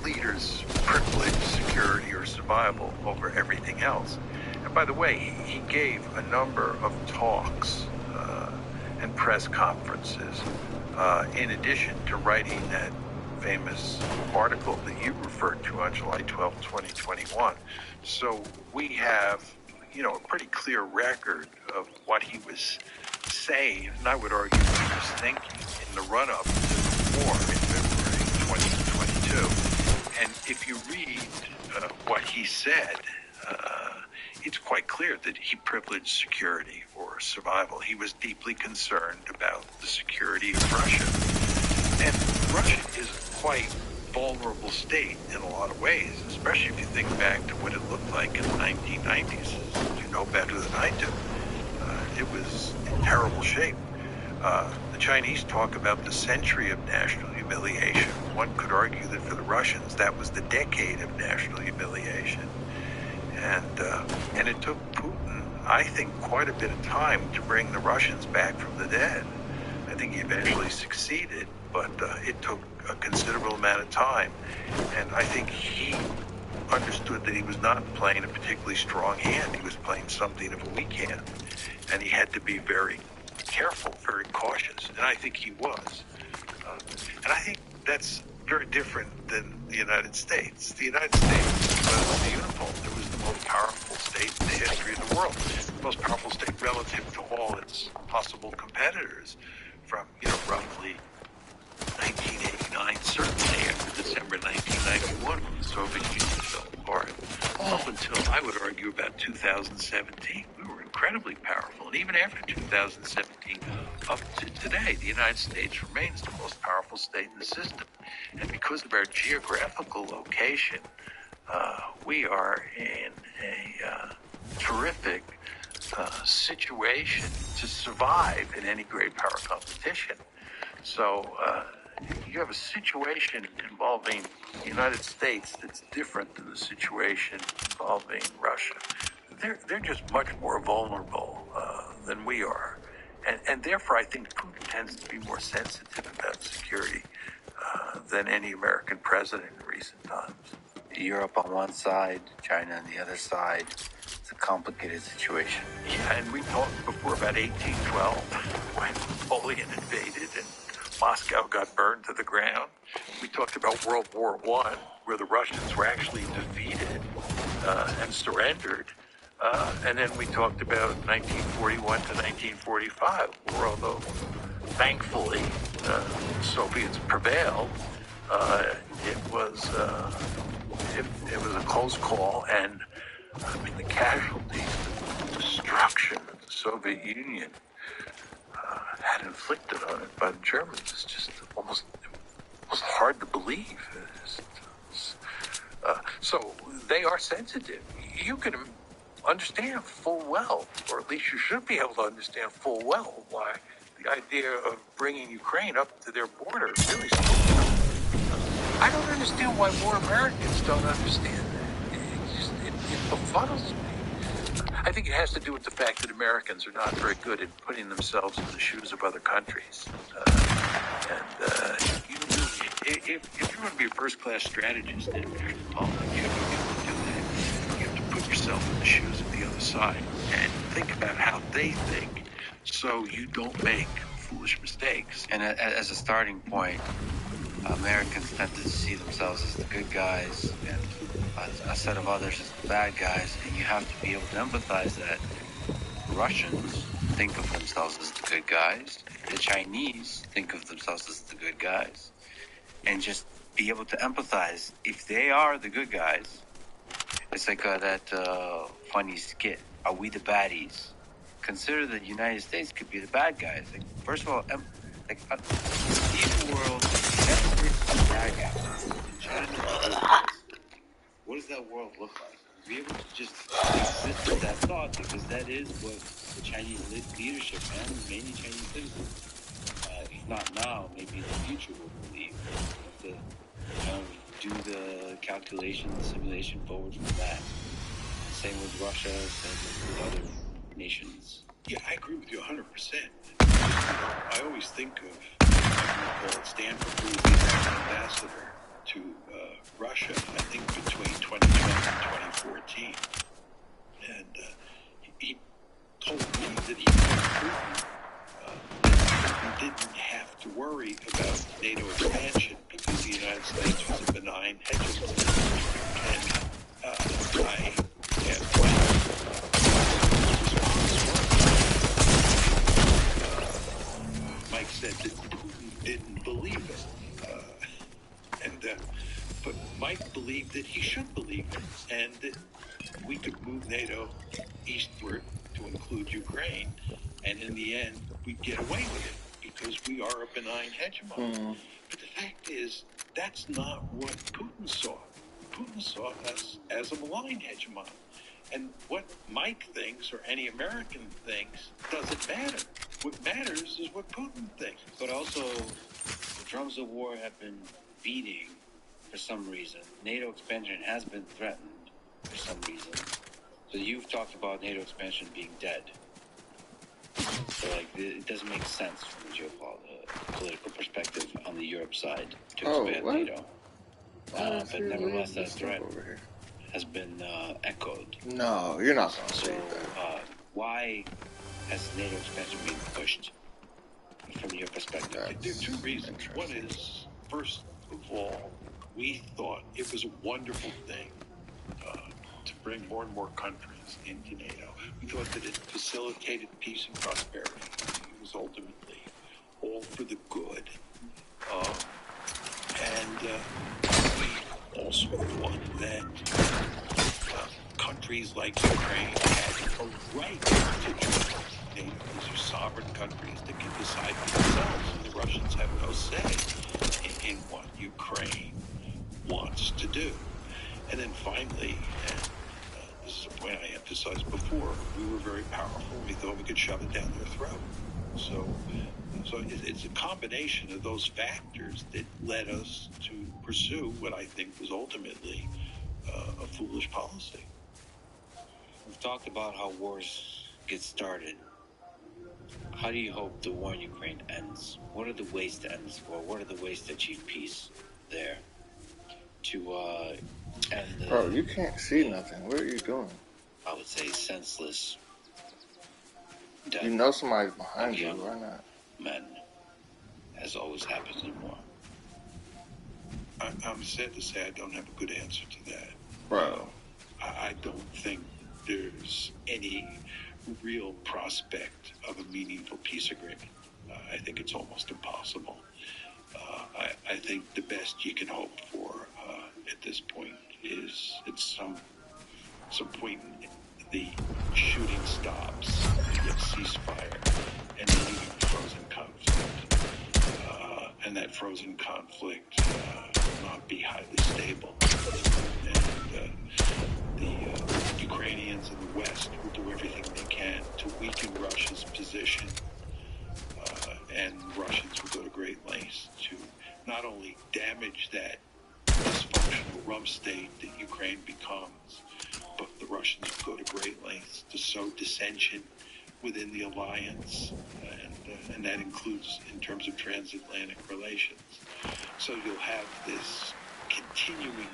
leaders privilege security or survival over everything else. And by the way, he gave a number of talks and press conferences in addition to writing that famous article that you referred to on July 12, 2021. So we have, a pretty clear record of what he was saying, and I would argue what he was thinking in the run-up to the war in February 2022. And if you read what he said, it's quite clear that he privileged security or survival. He was deeply concerned about the security of Russia. And Russia is a quite vulnerable state in a lot of ways, especially if you think back to what it looked like in the 1990s. You know better than I do. It was in terrible shape. The Chinese talk about the century of national humiliation. One could argue that for the Russians, that was the decade of national humiliation. And it took Putin, I think, quite a bit of time to bring the Russians back from the dead. I think he eventually succeeded, but it took a considerable amount of time. And I think he understood that he was not playing a particularly strong hand. He was playing something of a weak hand. And he had to be very careful, very cautious. And I think he was. And I think that's very different than the United States. The United States was the uniform world, the most powerful state relative to all its possible competitors, from roughly 1989, certainly after December 1991, when the Soviet Union fell apart, up until, I would argue, about 2017. We were incredibly powerful. And even after 2017, up to today, the United States remains the most powerful state in the system. And because of our geographical location, we are in a terrific situation to survive in any great power competition. So you have a situation involving the United States that's different than the situation involving Russia. They're just much more vulnerable than we are. And therefore, I think Putin tends to be more sensitive about security than any American president in recent times. Europe on one side, China on the other side. It's a complicated situation. Yeah, and we talked before about 1812, when Napoleon invaded and Moscow got burned to the ground. We talked about World War I, where the Russians were actually defeated and surrendered. And then we talked about 1941 to 1945, where although thankfully the Soviets prevailed, it was a close call, and I mean the casualties, the destruction that the Soviet Union had inflicted on it by the Germans is just almost hard to believe. So they are sensitive. You can understand full well, or at least you should be able to understand full well, why the idea of bringing Ukraine up to their border really spoke to them. I don't understand why more Americans don't understand that. It befuddles me. I think it has to do with the fact that Americans are not very good at putting themselves in the shoes of other countries. If you're going to be a first-class strategist in international politics, you have to be able to do that. You have to put yourself in the shoes of the other side and think about how they think, so you don't make foolish mistakes. And as a starting point, Americans tend to see themselves as the good guys and a set of others as the bad guys, and you have to be able to empathize that Russians think of themselves as the good guys, the Chinese think of themselves as the good guys, and just be able to empathize. If they are the good guys, it's like that funny skit, are we the baddies? Consider that the United States could be the bad guys. Like, first of all, the world, the bad guys in China. What does that world look like? Be able to just exist with that thought, because that is what the Chinese leadership and many Chinese citizens, if not now, maybe in the future, will believe. You have to do the calculation, the simulation forward from that. Same with Russia, same with other nations. Yeah, I agree with you 100%. I always think of Stanford, who was the American ambassador to Russia, I think between 2012 and 2014. And he told me that he told Putin that he didn't have to worry about NATO expansion because the United States was a benign hegemon. And I have Mike said that Putin didn't believe it. But Mike believed that he should believe it, and that we could move NATO eastward to include Ukraine, and in the end, we'd get away with it because we are a benign hegemon. But the fact is, that's not what Putin saw. Putin saw us as a malign hegemon. And what Mike thinks or any American thinks doesn't matter. What matters is what Putin thinks. But also, the drums of war have been beating for some reason. NATO expansion has been threatened for some reason. So you've talked about NATO expansion being dead. So it doesn't make sense from a geopolitical perspective on the Europe side to expand NATO. But nevertheless, that threat has been echoed. No, you're not going to say that. Why has NATO expansion been pushed from your perspective? There are two reasons. One is, first of all, we thought it was a wonderful thing to bring more and more countries into NATO. We thought that it facilitated peace and prosperity. It was ultimately all for the good. We also thought that countries like Ukraine had a right to join NATO. These are sovereign countries that can decide for themselves, and the Russians have no say in what Ukraine wants to do. And then finally, and this is a point I emphasized before, we were very powerful. We thought we could shove it down their throat. So it's a combination of those factors that led us to pursue what I think was ultimately a foolish policy. We've talked about how wars get started. How do you hope the war in Ukraine ends? What are the ways to end this war? What are the ways to achieve peace there? To end the... Bro, you can't see nothing. What are you doing? I would say senseless death. You know somebody's behind you. Why not? Men, as always happens in war. I'm sad to say I don't have a good answer to that. Bro. I don't think there's any real prospect of a meaningful peace agreement. I think it's almost impossible. I think the best you can hope for at this point is at some point the shooting stops, the ceasefire, and then even frozen conflict. And that frozen conflict will not be highly stable. And the Ukrainians in the West will do everything they can to weaken Russia's position. And Russians will go to great lengths to not only damage that dysfunctional rump state that Ukraine becomes, but the Russians will go to great lengths to sow dissension within the alliance, and that includes in terms of transatlantic relations. So you'll have this continuing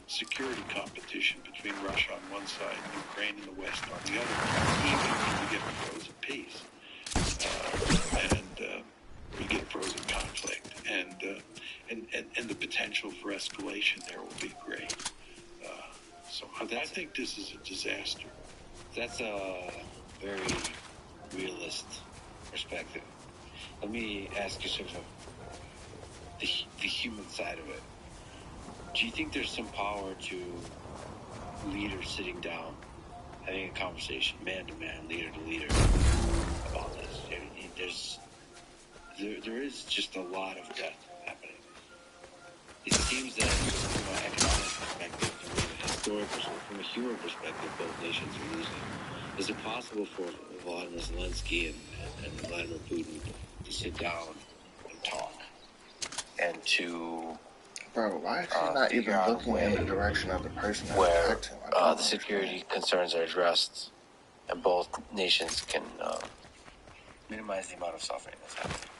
security competition between Russia on one side and Ukraine in the West on the other, even when you get a frozen peace. We get frozen conflict, and the potential for escalation there will be great. So I think this is a disaster. That's a very realist perspective. Let me ask you sort of the human side of it. Do you think there's some power to leaders sitting down, having a conversation, man to man, leader to leader, about this? There is just a lot of death happening. It seems that from an economic perspective, from a historical perspective, from a human perspective, both nations are losing. Is it possible for Vladimir Zelensky and Vladimir Putin to sit down and talk and to... Bro, why is he not even looking in the direction of the person that where attacked him? the security concerns are addressed and both nations can minimize the amount of suffering that's happening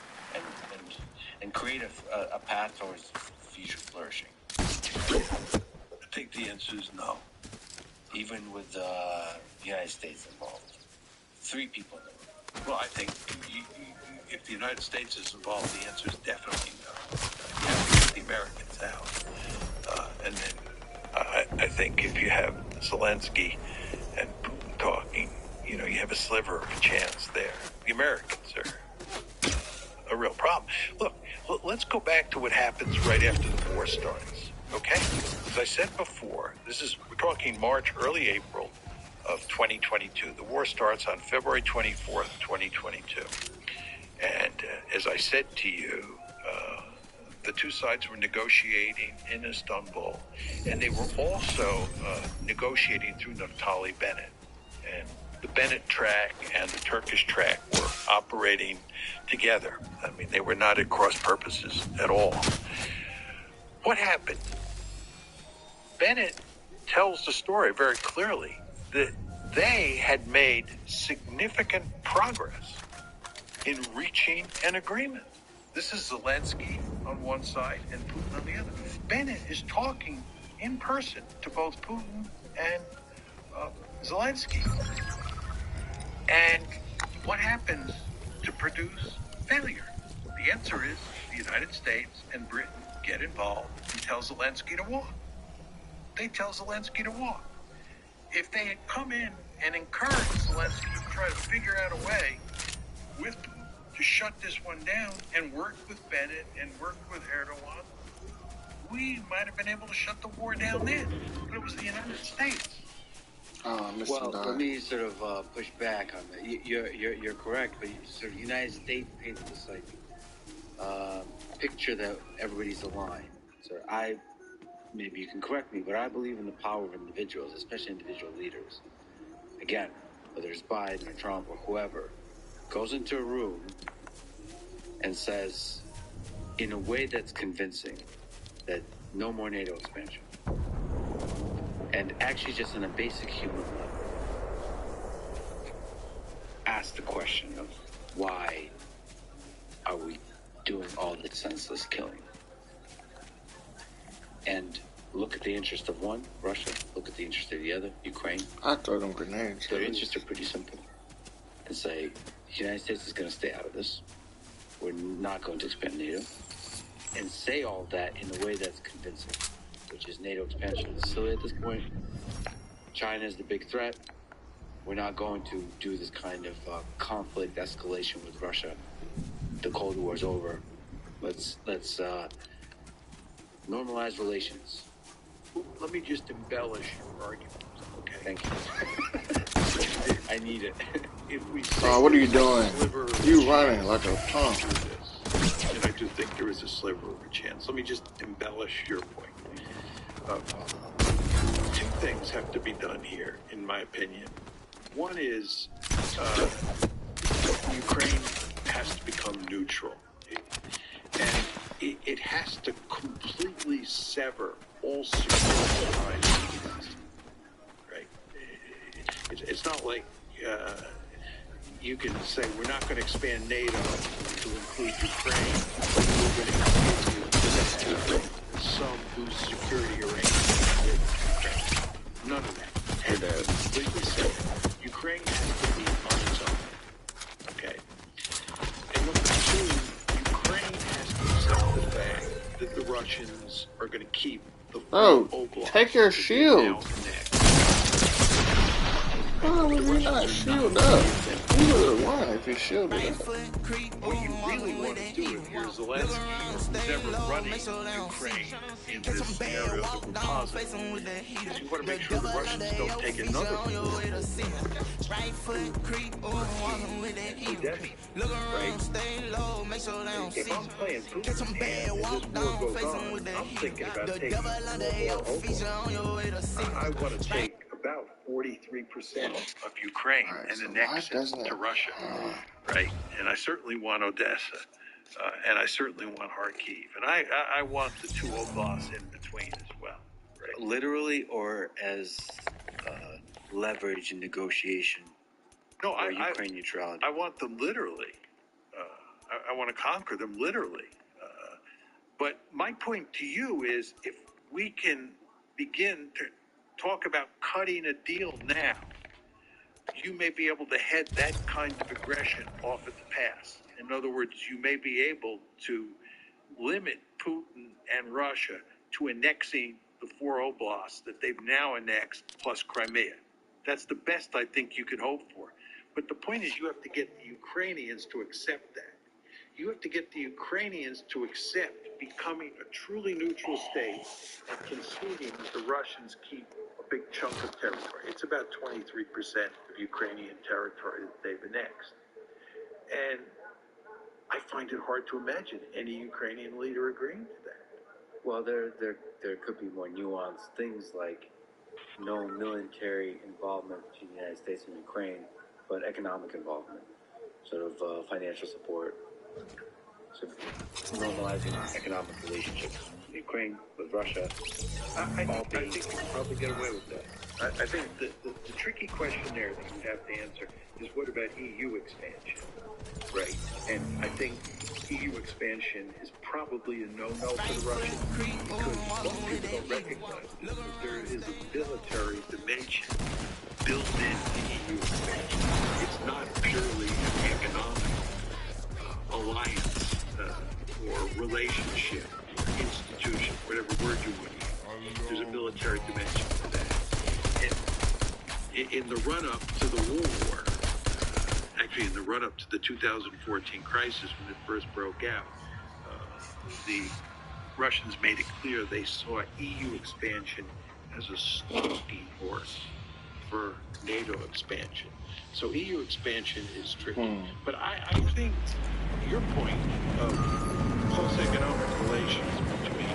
and create a path towards future flourishing? I think the answer is no. Even with the United States involved. 3 people in the room. Well, I think if the United States is involved, the answer is definitely no. You have to get the Americans out. And then I think if you have Zelensky and Putin talking, you have a sliver of a chance there. The Americans are a real problem. Look, let's go back to what happens right after the war starts, okay? As I said before, we're talking March, early April of 2022. The war starts on February 24th, 2022. And as I said to you, the two sides were negotiating in Istanbul, and they were also negotiating through Naftali Bennett. And the Bennett track and the Turkish track were operating together. I mean, they were not at cross purposes at all. What happened? Bennett tells the story very clearly that they had made significant progress in reaching an agreement. This is Zelensky on one side and Putin on the other. Bennett is talking in person to both Putin and Zelensky. And what happens to produce failure? The answer is the United States and Britain get involved and tell Zelensky to walk. They tell Zelensky to walk. if they had come in and encouraged Zelensky to try to figure out a way with to shut this one down and work with Bennett and work with Erdogan, we might have been able to shut the war down then. But it was the United States. Well, let me sort of push back on that. You're correct, but sort of the United States paints this like picture that everybody's aligned. So maybe you can correct me, but I believe in the power of individuals, especially individual leaders. Again, whether it's Biden or Trump or whoever, goes into a room and says, in a way that's convincing, that no more NATO expansion. And actually just on a basic human level, ask the question of why are we doing all this senseless killing? And look at the interest of one, Russia. Look at the interest of the other, Ukraine. I throw them grenades. Their interests are pretty simple. And say, the United States is going to stay out of this. We're not going to expand NATO. And say all that in a way that's convincing, which is NATO expansion is silly at this point. China is the big threat. We're not going to do this kind of conflict escalation with Russia. The Cold War's over. Let's normalize relations. Let me just embellish your argument, okay? Thank you. I need it. If we what are you doing? You running like a punk. And I do think there is a sliver of a chance. Let me just embellish your point. Two things have to be done here, in my opinion. One is Ukraine has to become neutral. And it has to completely sever all security ties. Right? It's not like you can say we're not going to expand NATO to include Ukraine, but we're going to continue to have some loose security arrangements. None of that. And completely separate. Ukraine has to be on its own. Okay. And number two, Ukraine has to accept the fact that the Russians are going to keep the Oblast. Take your shield. Oh, would you not shield up? You would have won if you shielded up. What you really want to do if you're Zelensky, who's ever running Ukraine in this scenario that we're positing, is you want to make sure the Russians don't take another right? If I'm playing Putin's hand and this war goes on, I'm thinking about taking more Oblast. I want to take about 43% of Ukraine and annex it to Russia, right? And I certainly want Odessa, and I certainly want Kharkiv, and I want the two Oblasts in between as well. Right? Literally or as leverage in negotiation for Ukraine neutrality? I want them literally. I want to conquer them literally. But my point to you is if we can begin to talk about cutting a deal now, you may be able to head that kind of aggression off at the pass. In other words, you may be able to limit Putin and Russia to annexing the 4 oblasts that they've now annexed plus Crimea. That's the best I think you can hope for. But the point is you have to get the Ukrainians to accept that. You have to get the Ukrainians to accept becoming a truly neutral state and conceding that the Russians keep a big chunk of territory. It's about 23% of Ukrainian territory that they've annexed. And I find it hard to imagine any Ukrainian leader agreeing to that. Well, there could be more nuanced things like no military involvement between the United States and Ukraine, but economic involvement, sort of financial support, sort of normalizing economic relationships with Ukraine, with Russia. I think you can probably get away with that. I think the tricky question there that you have to answer is what about EU expansion, right? And I think EU expansion is probably a no-no for the Russians because most people don't recognize that there is a military dimension built into EU expansion. It's not purely an economic alliance or relationship, institution, whatever word you want to use. There's a military dimension to that. And in the run-up to the war, actually in the run-up to the 2014 crisis when it first broke out, the Russians made it clear they saw EU expansion as a stalking horse for NATO expansion. So EU expansion is tricky. But I think your point of close economic relations between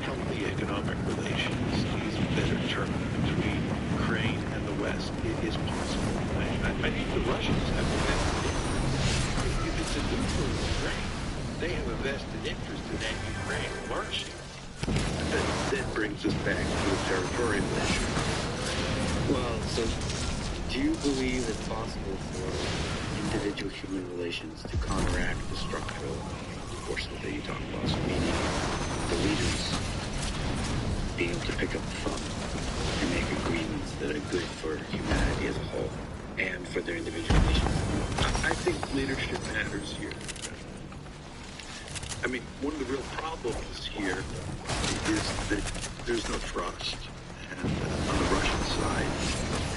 healthy economic relations, is a better term, between Ukraine and the West, it is possible. I think the Russians have a vested interest. If it's a neutral Ukraine, they have a vested interest in that Ukraine flourishing. That brings us back to the territorial issue. Well, so do you believe it's possible for individual human relations to counteract the structural forces that you talk about? So meaning the leaders being able to pick up the phone and make agreements that are good for humanity as a whole and for their individual nations. I think leadership matters here. I mean, one of the real problems here is that there's no trust on the Russian side,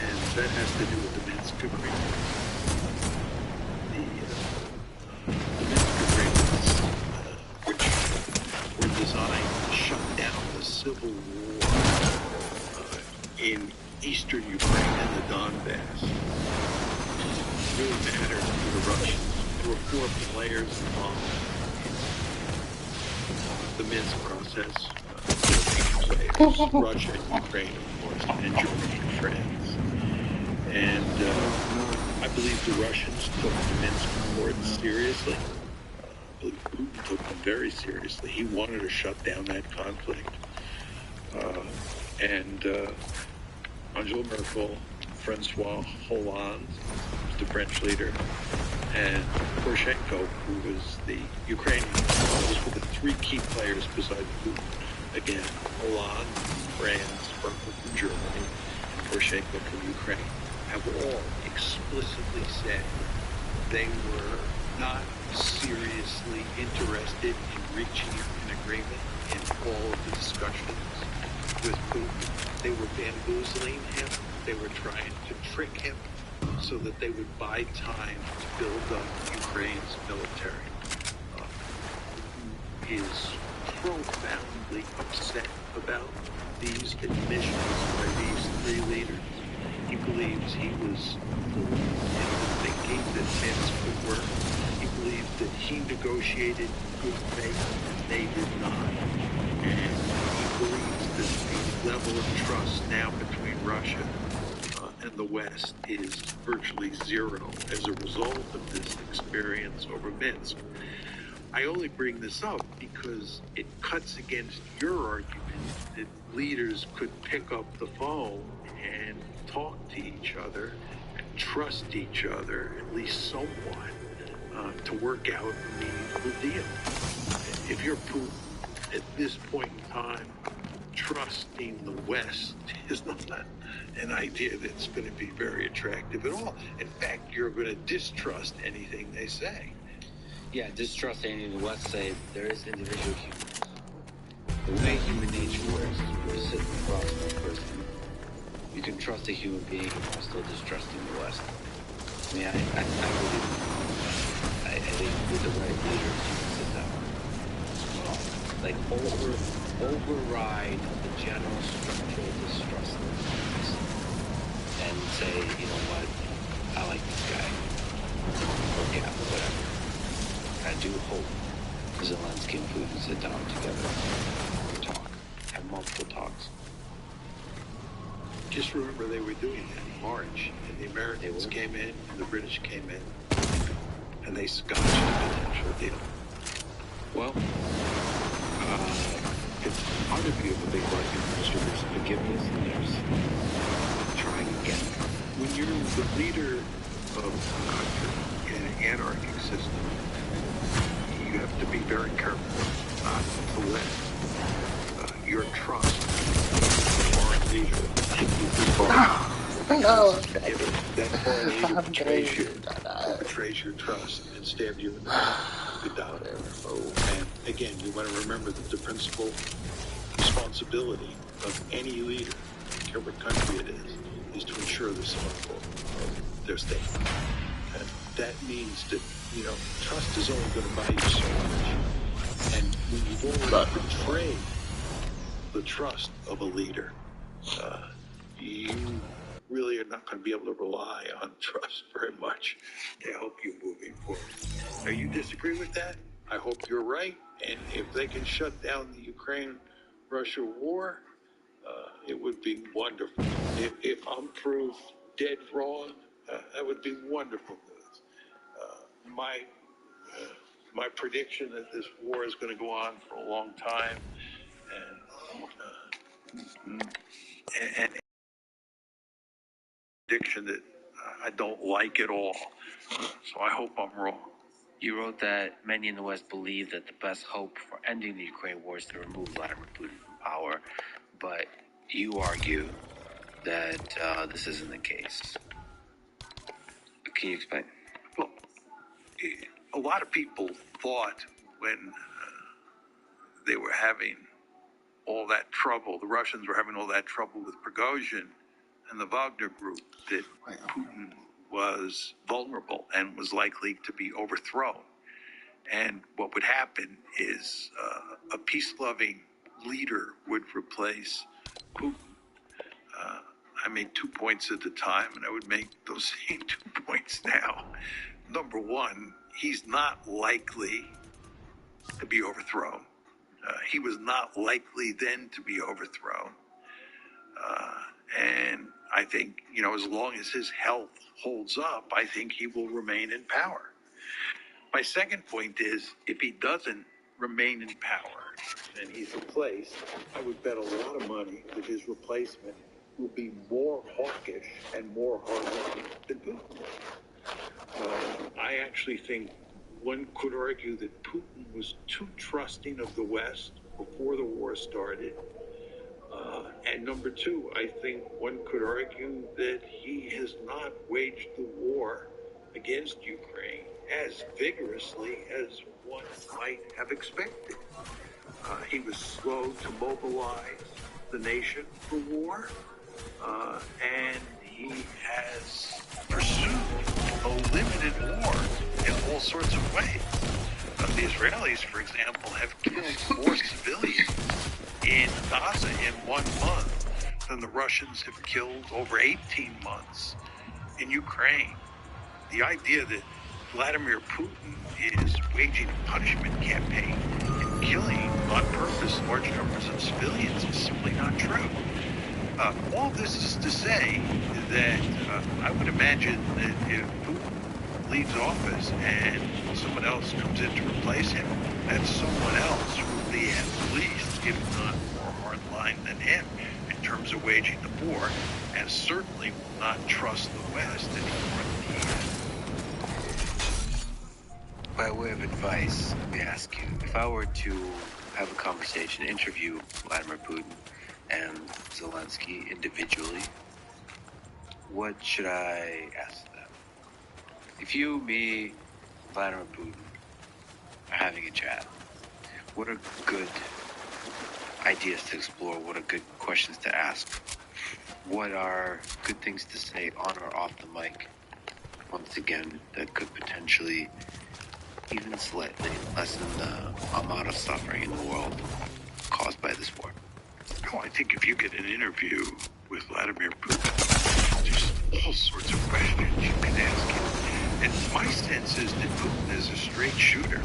and that has to do with the Minsk agreement. The Minsk agreements, which were designed to shut down the civil war in eastern Ukraine and the Donbass, really mattered to the Russians. There were 4 players involved. The Minsk process, players, Russia and Ukraine, of course, and Germany and France. And I believe the Russians took the Minsk Accords seriously. I believe Putin took them very seriously. He wanted to shut down that conflict. And Angela Merkel, Francois Hollande, the French leader, and Poroshenko, who was the Ukrainian. Those were the 3 key players besides Putin. Again, Hollande from France, Merkel from Germany, and Poroshenko from Ukraine, have all explicitly said they were not seriously interested in reaching an agreement in all of the discussions with Putin. They were bamboozling him. They were trying to trick him so that they would buy time to build up Ukraine's military. Is profoundly upset about these admissions by these 3 leaders. He believes he was fooled into thinking that Minsk would work. He believes that he negotiated good faith and they did not. And he believes that the level of trust now between Russia and the West is virtually zero as a result of this experience over Minsk. I only bring this up because it cuts against your argument that leaders could pick up the phone and talk to each other and trust each other, at least somewhat, to work out a meaningful deal. If you're Putin at this point in time, trusting the West is not an idea that's going to be very attractive at all. In fact, you're going to distrust anything they say. Yeah, distrust anything the West say. There is individual humans. The way human nature works is we're sitting across one person. You can trust a human being while still distrusting the West. I mean, I believe I think with the right leaders, you can sit down. Like, override the general structural distrust of the West and say, you know what, I like this guy. Or yeah, whatever. I do hope Zelensky and Putin sit down together and talk, have multiple talks. Just remember they were doing that in March, and the Americans came in, and the British came in, and they scotched a potential deal. Well, it's part of you of a big argument. So there's forgiveness and there's trying again. When you're the leader of a country in an anarchic system, you have to be very careful not to let your trust in the foreign leader take you too far. If that foreign leader betrays your trust and stabs you in the back, you die. And again, you want to remember that the principal responsibility of any leader, I don't care whatever country it is to ensure the survival of their state. And that means that, trust is only going to buy you so much. And when you've already betrayed the trust of a leader, you really are not going to be able to rely on trust very much to help you moving forward. Now, you disagree with that? I hope you're right. And if they can shut down the Ukraine-Russia war, it would be wonderful. If I'm proved dead wrong, that would be wonderful news. My prediction that this war is going to go on for a long time, and prediction that I don't like at all. So I hope I'm wrong. You wrote that many in the West believe that the best hope for ending the Ukraine war is to remove Vladimir Putin from power, but you argue that this isn't the case. Can you explain? Well, a lot of people thought when they were having all that trouble, the Russians were having all that trouble with Prigozhin and the Wagner group, that Putin was vulnerable and was likely to be overthrown. And what would happen is a peace-loving leader would replace Putin. I made 2 points at the time, and I would make those same 2 points now. Number one, he's not likely to be overthrown. He was not likely then to be overthrown. And I think, as long as his health holds up, I think he will remain in power. My second point is, if he doesn't remain in power and he's replaced, I would bet a lot of money that his replacement will be more hawkish and more hard-nosed than Putin. I actually think one could argue that Putin was too trusting of the West before the war started. And number two, I think one could argue that he has not waged the war against Ukraine as vigorously as one might have expected. He was slow to mobilize the nation for war, and he has pursued a limited war in all sorts of ways. The Israelis, for example, have killed more civilians in Gaza in 1 month than the Russians have killed over 18 months in Ukraine. The idea that Vladimir Putin is waging a punishment campaign and killing on purpose large numbers of civilians is simply not true. All this is to say that I would imagine that if Putin leaves office and someone else comes in to replace him, that someone else will be at least, if not more hardline than him in terms of waging the war, and certainly will not trust the West any more than he has. By way of advice, let me ask you, if I were to have a conversation, interview Vladimir Putin and Zelensky individually, what should I ask them? If you, me, Vladimir Putin are having a chat, what are good ideas to explore? What are good questions to ask? What are good things to say on or off the mic, once again, that could potentially even slightly lessen the amount of suffering in the world caused by this war? Oh, I think if you get an interview with Vladimir Putin, there's all sorts of questions you can ask him. And my sense is that Putin is a straight shooter.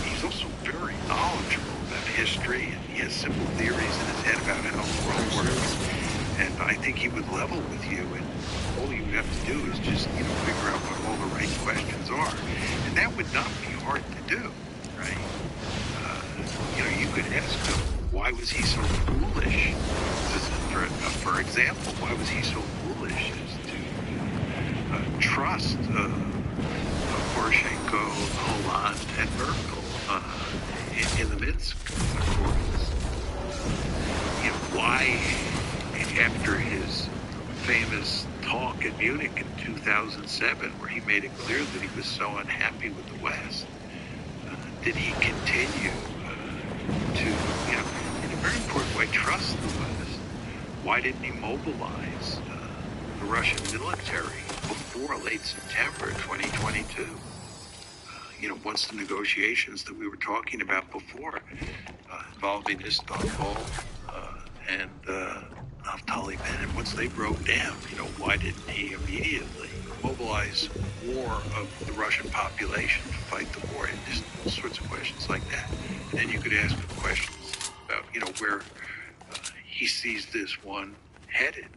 He's also very knowledgeable about history, and he has simple theories in his head about how the world works. And I think he would level with you, and all you have to do is just, figure out what all the right questions are. And that would not be hard to do, right? You could ask him, why was he so foolish? For example, why was he so foolish as to trust Poroshenko, Hollande, and Merkel in the Minsk Accords? Why, after his famous talk in Munich in 2007, where he made it clear that he was so unhappy with the West, did he continue to, in a very important way, trust the West Why didn't he mobilize the Russian military before late September 2022? Once the negotiations that we were talking about before involving Istanbul and Naftali Bennett, once they broke down, why didn't he immediately mobilize more of the Russian population to fight the war, and just all sorts of questions like that. And then you could ask him questions about, where he sees this one headed.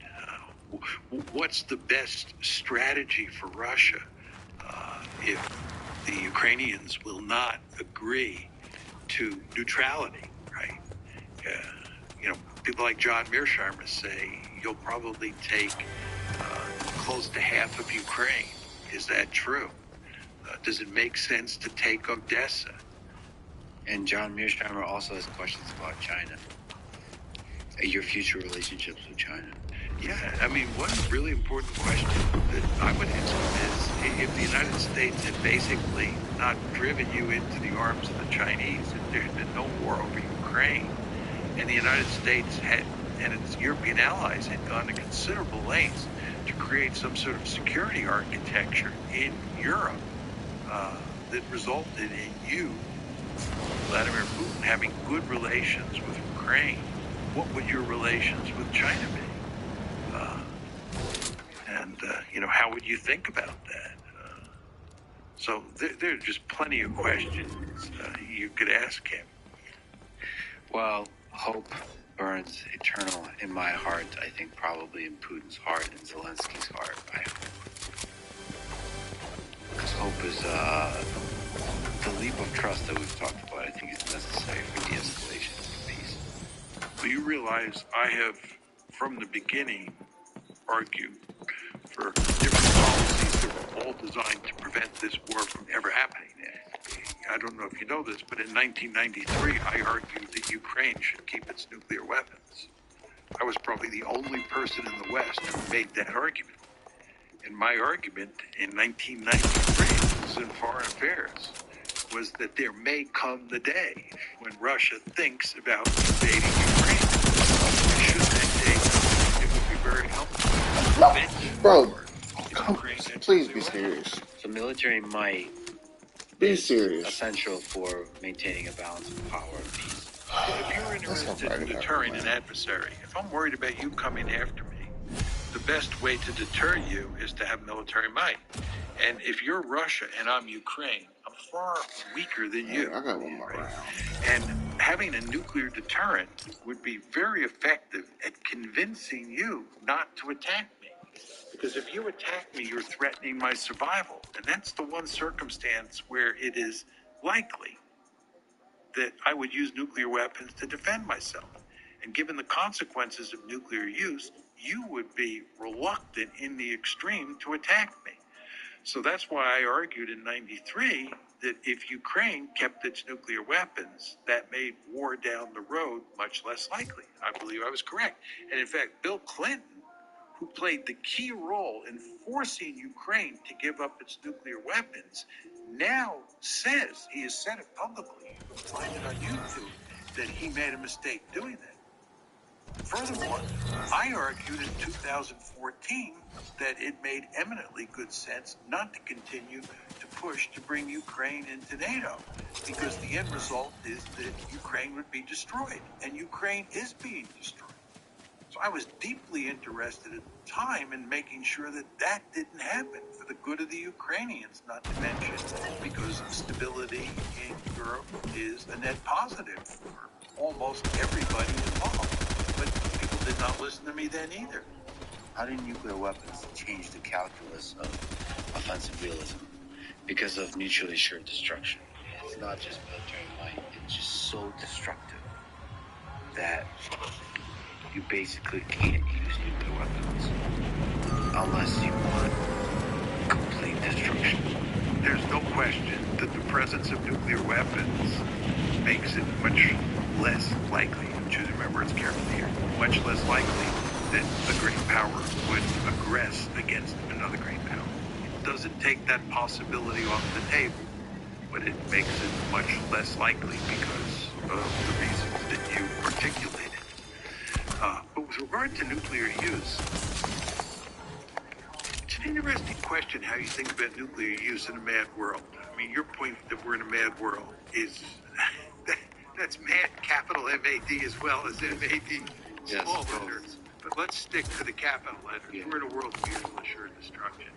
What's the best strategy for Russia if the Ukrainians will not agree to neutrality, right? People like John Mearsheimer say you'll probably take close to half of Ukraine. Is that true? Does it make sense to take Odessa? And John Mearsheimer also has questions about China. Your future relationships with China. Yeah, one really important question that I would answer is if the United States had basically not driven you into the arms of the Chinese, if there had been no war over Ukraine, and the United States had, and its European allies had gone to considerable lengths to create some sort of security architecture in Europe that resulted in you, Vladimir Putin, having good relations with Ukraine, what would your relations with China be? How would you think about that? So there are just plenty of questions you could ask him. Well, hope burns eternal in my heart, I think probably in Putin's heart and Zelensky's heart, I hope. Because hope is the leap of trust that we've talked about, I think is necessary for de-escalation and peace. Well, you realize I have, from the beginning, argued for different policies that were all designed to prevent this war from ever happening. I don't know if you know this, but in 1993, I argued that Ukraine should keep its nuclear weapons. I was probably the only person in the West who made that argument. And my argument in 1993, this was in Foreign Affairs, was that there may come the day when Russia thinks about invading Ukraine. Should that day, it would be very helpful. Bro, please be serious. So military might Be is serious. essential for maintaining a balance of power and peace. If you're interested in deterring an adversary, if I'm worried about you coming after me, the best way to deter you is to have military might. And if you're Russia and I'm Ukraine, I'm far weaker than you. I got one more round. And having a nuclear deterrent would be very effective at convincing you not to attack me. Because if you attack me, you're threatening my survival. And that's the one circumstance where it is likely that I would use nuclear weapons to defend myself. And given the consequences of nuclear use, you would be reluctant in the extreme to attack me. So that's why I argued in 93 that if Ukraine kept its nuclear weapons, that made war down the road much less likely. I believe I was correct. And in fact, Bill Clinton, who played the key role in forcing Ukraine to give up its nuclear weapons, now says, he has said it publicly, you can find it on YouTube, that he made a mistake doing that. Furthermore, I argued in 2014 that it made eminently good sense not to continue to push to bring Ukraine into NATO, because the end result is that Ukraine would be destroyed, and Ukraine is being destroyed. So I was deeply interested at the time in making sure that that didn't happen for the good of the Ukrainians, not to mention because stability in Europe is a net positive for almost everybody involved. But people did not listen to me then either. How do nuclear weapons change the calculus of offensive realism? Because of mutually assured destruction. It's not just military might, it's just so destructive that you basically can't use nuclear weapons unless you want complete destruction. There's no question that the presence of nuclear weapons makes it much less likely, choose to remember it's carefully here, much less likely that a great power would aggress against another great power. It doesn't take that possibility off the table, but it makes it much less likely because of the reasons that you articulated. But With regard to nuclear use, it's an interesting question how you think about nuclear use in a mad world. I mean, your point that we're in a mad world is that's mad, capital M-A-D, as well as M-A-D, small letters. But let's stick to the capital letters. Yeah. We're in a world of mutual assured destruction.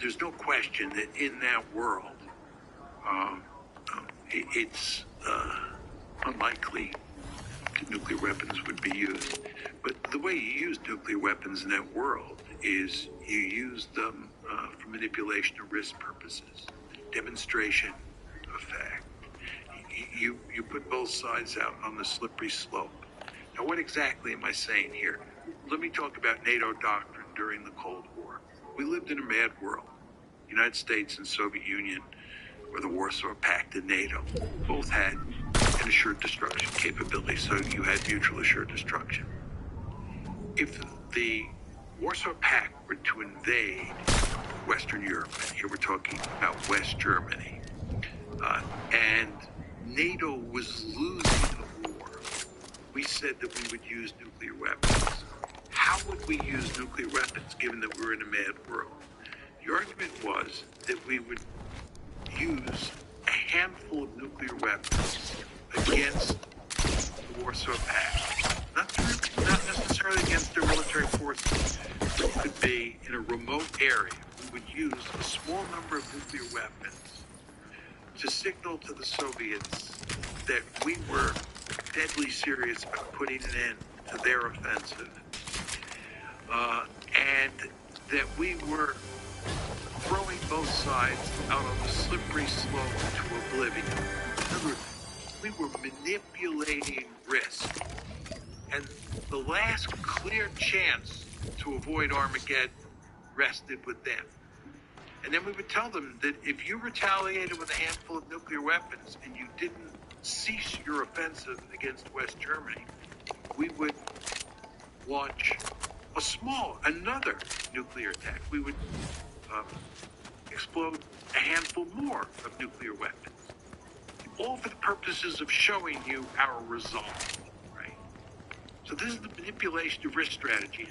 There's no question that in that world, it's unlikely that nuclear weapons would be used. But the way you use nuclear weapons in that world is you use them for manipulation of risk purposes, demonstration of fact. You put both sides out on the slippery slope. Now, what exactly am I saying here? Let me talk about NATO doctrine during the Cold War. We lived in a mad world. The United States and Soviet Union, or the Warsaw Pact and NATO, both had an assured destruction capability, so you had mutual assured destruction. If the Warsaw Pact were to invade Western Europe, and here we're talking about West Germany, and NATO was losing the war, we said that we would use nuclear weapons. How would we use nuclear weapons given that we're in a mad world? The argument was that we would use a handful of nuclear weapons against the Warsaw Pact. Not necessarily against their military forces. It could be in a remote area. We would use a small number of nuclear weapons to signal to the Soviets that we were deadly serious about putting an end to their offensive, and that we were throwing both sides out on the slippery slope to oblivion. In other words, we were manipulating risk. And the last clear chance to avoid Armageddon rested with them. And then we would tell them that if you retaliated with a handful of nuclear weapons and you didn't cease your offensive against West Germany, we would launch another nuclear attack. We would explode a handful more of nuclear weapons, all for the purposes of showing you our resolve, right? So this is the manipulation of risk strategy.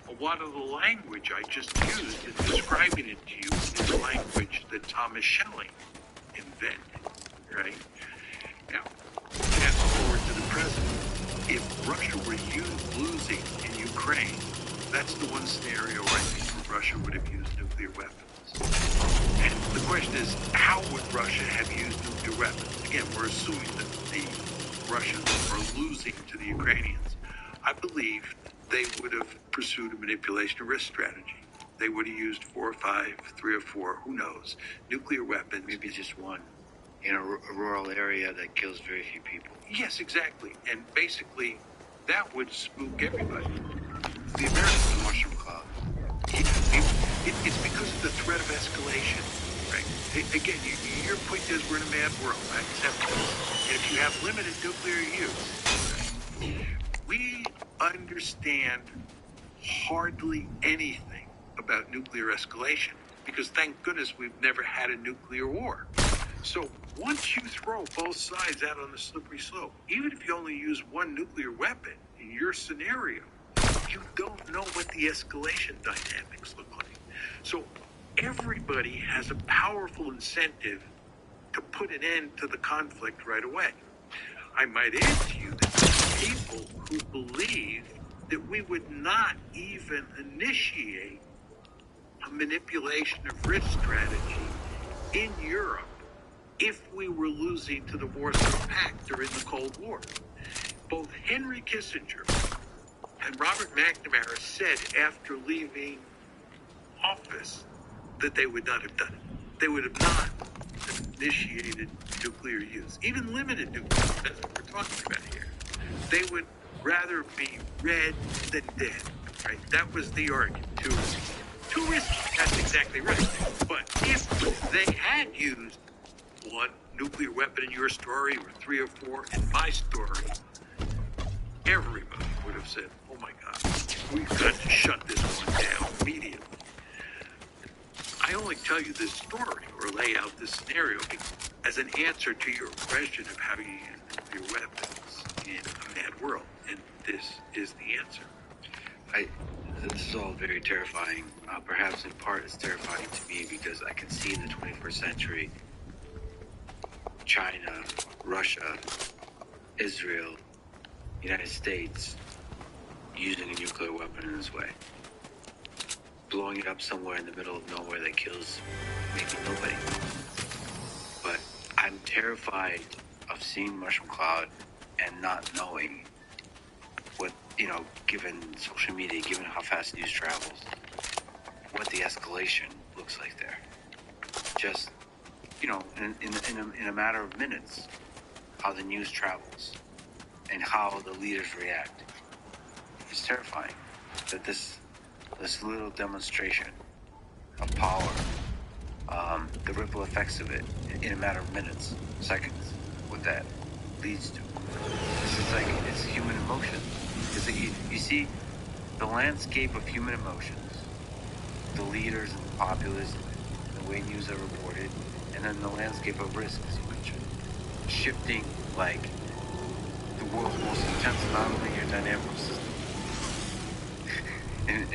A lot of the language I just used in describing it to you is language that Thomas Schelling invented, right? Now, fast forward to the present. If Russia were losing in Ukraine, that's the one scenario I think where Russia would have used nuclear weapons. And the question is, how would Russia have used nuclear weapons? Again, we're assuming that the Russians are losing to the Ukrainians. I believe they would have pursued a manipulation of risk strategy. They would have used 4 or 5, 3 or 4, who knows, nuclear weapons. Maybe just one in a rural area that kills very few people. Yes, exactly. And basically, that would spook everybody. The Americans, mushroom cloud. It's because of the threat of escalation, right? Again, your point is we're in a mad world. I accept that. And if you have limited nuclear use, we understand hardly anything about nuclear escalation because thank goodness we've never had a nuclear war. So once you throw both sides out on the slippery slope, even if you only use one nuclear weapon in your scenario, you don't know what the escalation dynamics look like. So everybody has a powerful incentive to put an end to the conflict right away. I might add to you that there are people who believe that we would not even initiate a manipulation of risk strategy in Europe if we were losing to the Warsaw Pact during the Cold War. Both Henry Kissinger and Robert McNamara said after leaving office that they would not have done it. They would have not initiated nuclear use, even limited nuclear use. That's what we're talking about here. They would rather be red than dead, right? That was the argument. Too risky. That's exactly right. But if they had used one nuclear weapon in your story or 3 or 4 in my story, everybody would have said, oh my God, we've got to shut this one down immediately. I only tell you this story or lay out this scenario as an answer to your question of how you use nuclear weapons in a mad world. And this is the answer. This is all very terrifying. Perhaps in part it's terrifying to me because I can see in the 21st century China, Russia, Israel, United States using a nuclear weapon in this way. Blowing it up somewhere in the middle of nowhere that kills maybe nobody. But I'm terrified of seeing mushroom cloud and not knowing what, given social media, given how fast news travels, what the escalation looks like there. Just, in a matter of minutes, how the news travels and how the leaders react. It's terrifying that this little demonstration of power, the ripple effects of it in a matter of minutes, seconds, what that leads to. It's human emotion. It's like you see the landscape of human emotions, the leaders and the populace, the way news are reported, and then the landscape of risk, as you mentioned, shifting like the world's most intense non-linear dynamical system. And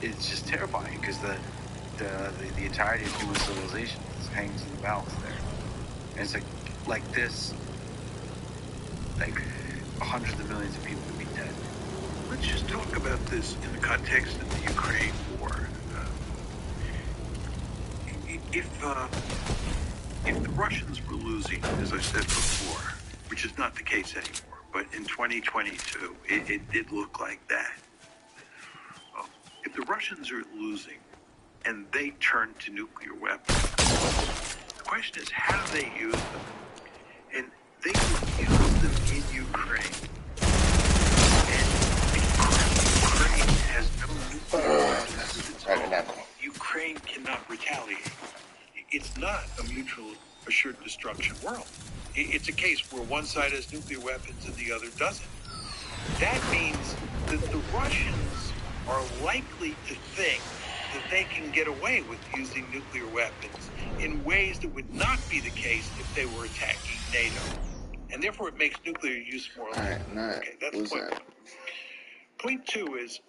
it's just terrifying because the entirety of human civilization hangs in the balance there. And it's like this, like hundreds of millions of people could be dead. Let's just talk about this in the context of the Ukraine war. If the Russians were losing, as I said before, which is not the case anymore, but in 2022, it did look like that. If the Russians are losing and they turn to nuclear weapons, the question is, how do they use them? And they would use them in Ukraine. And Ukraine has no nuclear weapons of its own. Ukraine cannot retaliate. It's not a mutual assured destruction world. It's a case where one side has nuclear weapons and the other doesn't. That means that the Russians are likely to think that they can get away with using nuclear weapons in ways that would not be the case if they were attacking NATO. And therefore it makes nuclear use more likely. Okay, that's point one. Point two is